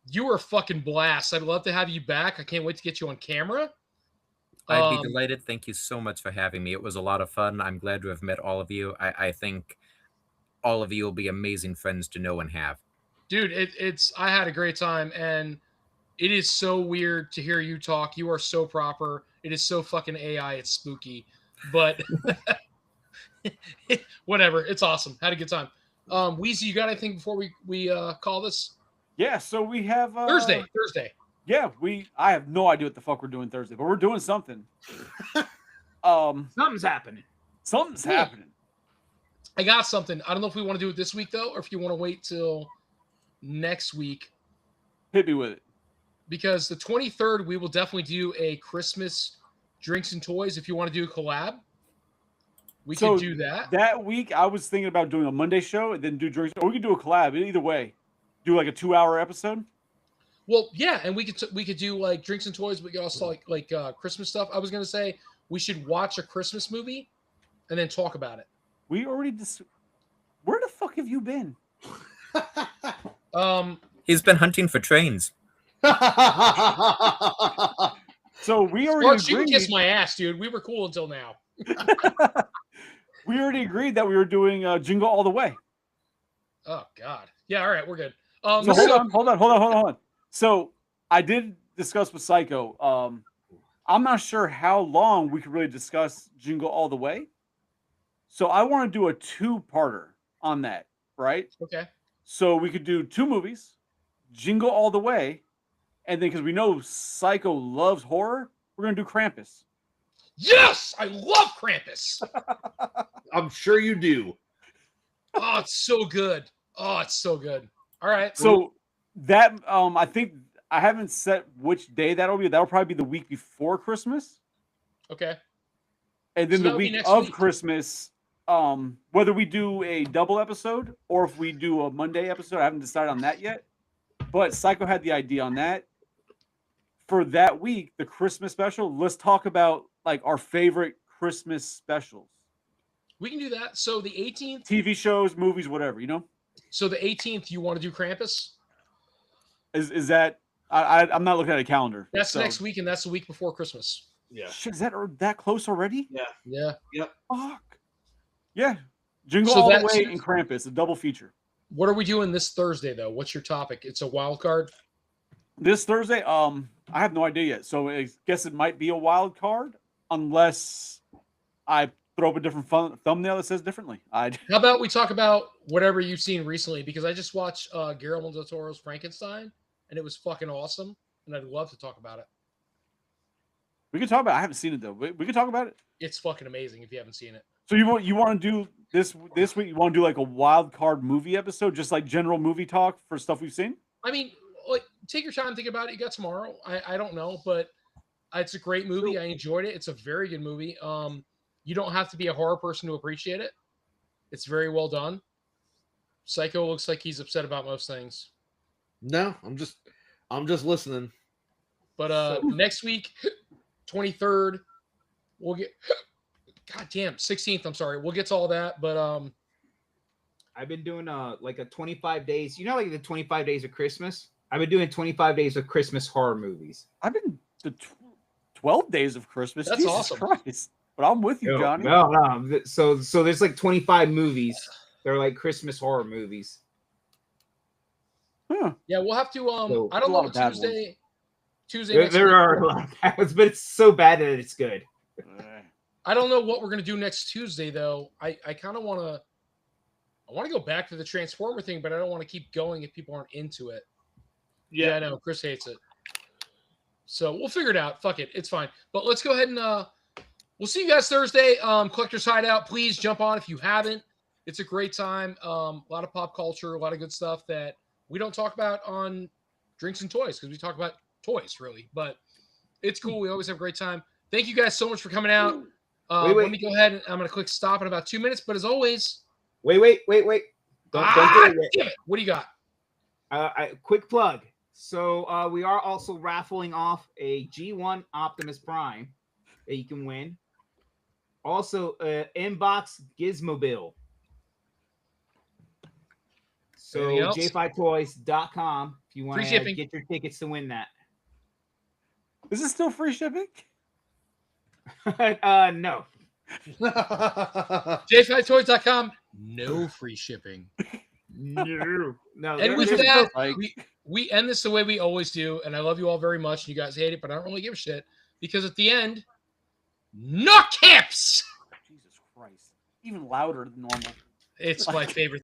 you were a fucking blast. I'd love to have you back. I can't wait to get you on camera. I'd be delighted. Thank you so much for having me. It was a lot of fun. I'm glad to have met all of you. I think all of you will be amazing friends to know and have. Dude, I had a great time, and It is so weird to hear you talk. You are so proper. It is so fucking AI. It's spooky, but whatever. It's awesome. Had a good time. Weezy, you got anything before we call this Yeah, so we have Thursday? Yeah, I have no idea what the fuck we're doing Thursday, but we're doing something. Something's happening. Something's Yeah. happening. I got something. I don't know if we want to do it this week though, or if you want to wait till next week. Hit me with it. Because the 23rd, we will definitely do a Christmas drinks and toys. If you want to do a collab, we So could do that. That week, I was thinking about doing a Monday show and then do drinks. Or we could do a collab. Either way, do like a 2-hour episode. Well, yeah, and we could do like drinks and toys. We could also like Christmas stuff. I was gonna say we should watch a Christmas movie and then talk about it. We already Where the fuck have you been? He's been hunting for trains. So we already Sparks, you can agreed. kiss my ass, dude. We were cool until now. We already agreed that we were doing Jingle All the Way. Oh God. Yeah. All right, we're good. So hold on. So I did discuss with Psycho. I'm not sure how long we could really discuss Jingle All the Way. So I want to do a 2-parter on that, right? Okay. So we could do 2 movies, Jingle All the Way, and then because we know Psycho loves horror, we're gonna do Krampus. Yes, I love Krampus. I'm sure you do. Oh, it's so good. Oh, it's so good. All right. So that I think I haven't set which day that'll be. That'll probably be the week before Christmas, Okay. and then So the that'll be week next of week. Christmas. Whether we do a double episode or if we do a Monday episode, I haven't decided on that yet. But Psycho had the idea on that. For that week, the Christmas special, let's talk about like our favorite Christmas specials. We can do that. So the 18th. TV shows, movies, whatever, you know? So the 18th, you want to do Krampus? Is that I'm not looking at a calendar. That's so- next week, and that's the week before Christmas. Yeah. Shit, is that close already? Yeah. Fuck. Yeah. Jingle So All the that's- Way and Krampus, a double feature. What are we doing this Thursday, though? What's your topic? It's a wild card. This Thursday, I have no idea yet. So I guess it might be a wild card unless I throw up a different thumbnail that says differently. How about we talk about whatever you've seen recently? Because I just watched Guillermo del Toro's Frankenstein, and it was fucking awesome, and I'd love to talk about it. We can talk about it. I haven't seen it though. We can talk about it. It's fucking amazing if you haven't seen it. So you want to do this week? You want to do like a wild card movie episode, just like general movie talk for stuff we've seen? I mean, like, take your time, think about it. You got tomorrow. I don't know, but it's a great movie. I enjoyed it. It's a very good movie. You don't have to be a horror person to appreciate it. It's very well done. Psycho looks like he's upset about most things. No, I'm just listening. But next week, 23rd, we'll get. God damn, 16th. I'm sorry. We'll get to all that, but I've been doing like a 25 days. You know, like the 25 days of Christmas. I've been doing 25 days of Christmas horror movies. I've been to 12 days of Christmas. That's Jesus awesome. Christ. But I'm with you, Johnny. No. So there's like 25 movies. They're like Christmas horror movies. Huh. yeah, we'll have to. So, I don't a know lot of bad ones. Tuesday. There, next there week. are a lot of bad ones, but it's so bad that it's good. I don't know what we're gonna do next Tuesday though. I kind of want to. I want to go back to the Transformer thing, but I don't want to keep going if people aren't into it. Yeah, I know. Chris hates it. So we'll figure it out. Fuck it. It's fine. But let's go ahead and we'll see you guys Thursday. Collector's Hideout. Please jump on if you haven't. It's a great time. A lot of pop culture, a lot of good stuff that we don't talk about on Drinks and Toys because we talk about toys really. But it's cool. We always have a great time. Thank you guys so much for coming out. Wait. Let me go ahead and I'm going to click stop in about 2 minutes. But as always, Wait. Don't do it yet. damn it. What do you got? Quick plug. So we are also raffling off a G1 Optimus Prime that you can win. Also, inbox Gizmobil. So Anything else? j5toys.com if you want Free to shipping. get your tickets to win that. Is it still free shipping? No. j5toys.com. No free shipping. No. And with there's- that, Like, we end this the way we always do, and I love you all very much. And you guys hate it, but I don't really give a shit because at the end, knock hips. Jesus Christ. Even louder than normal. It's my favorite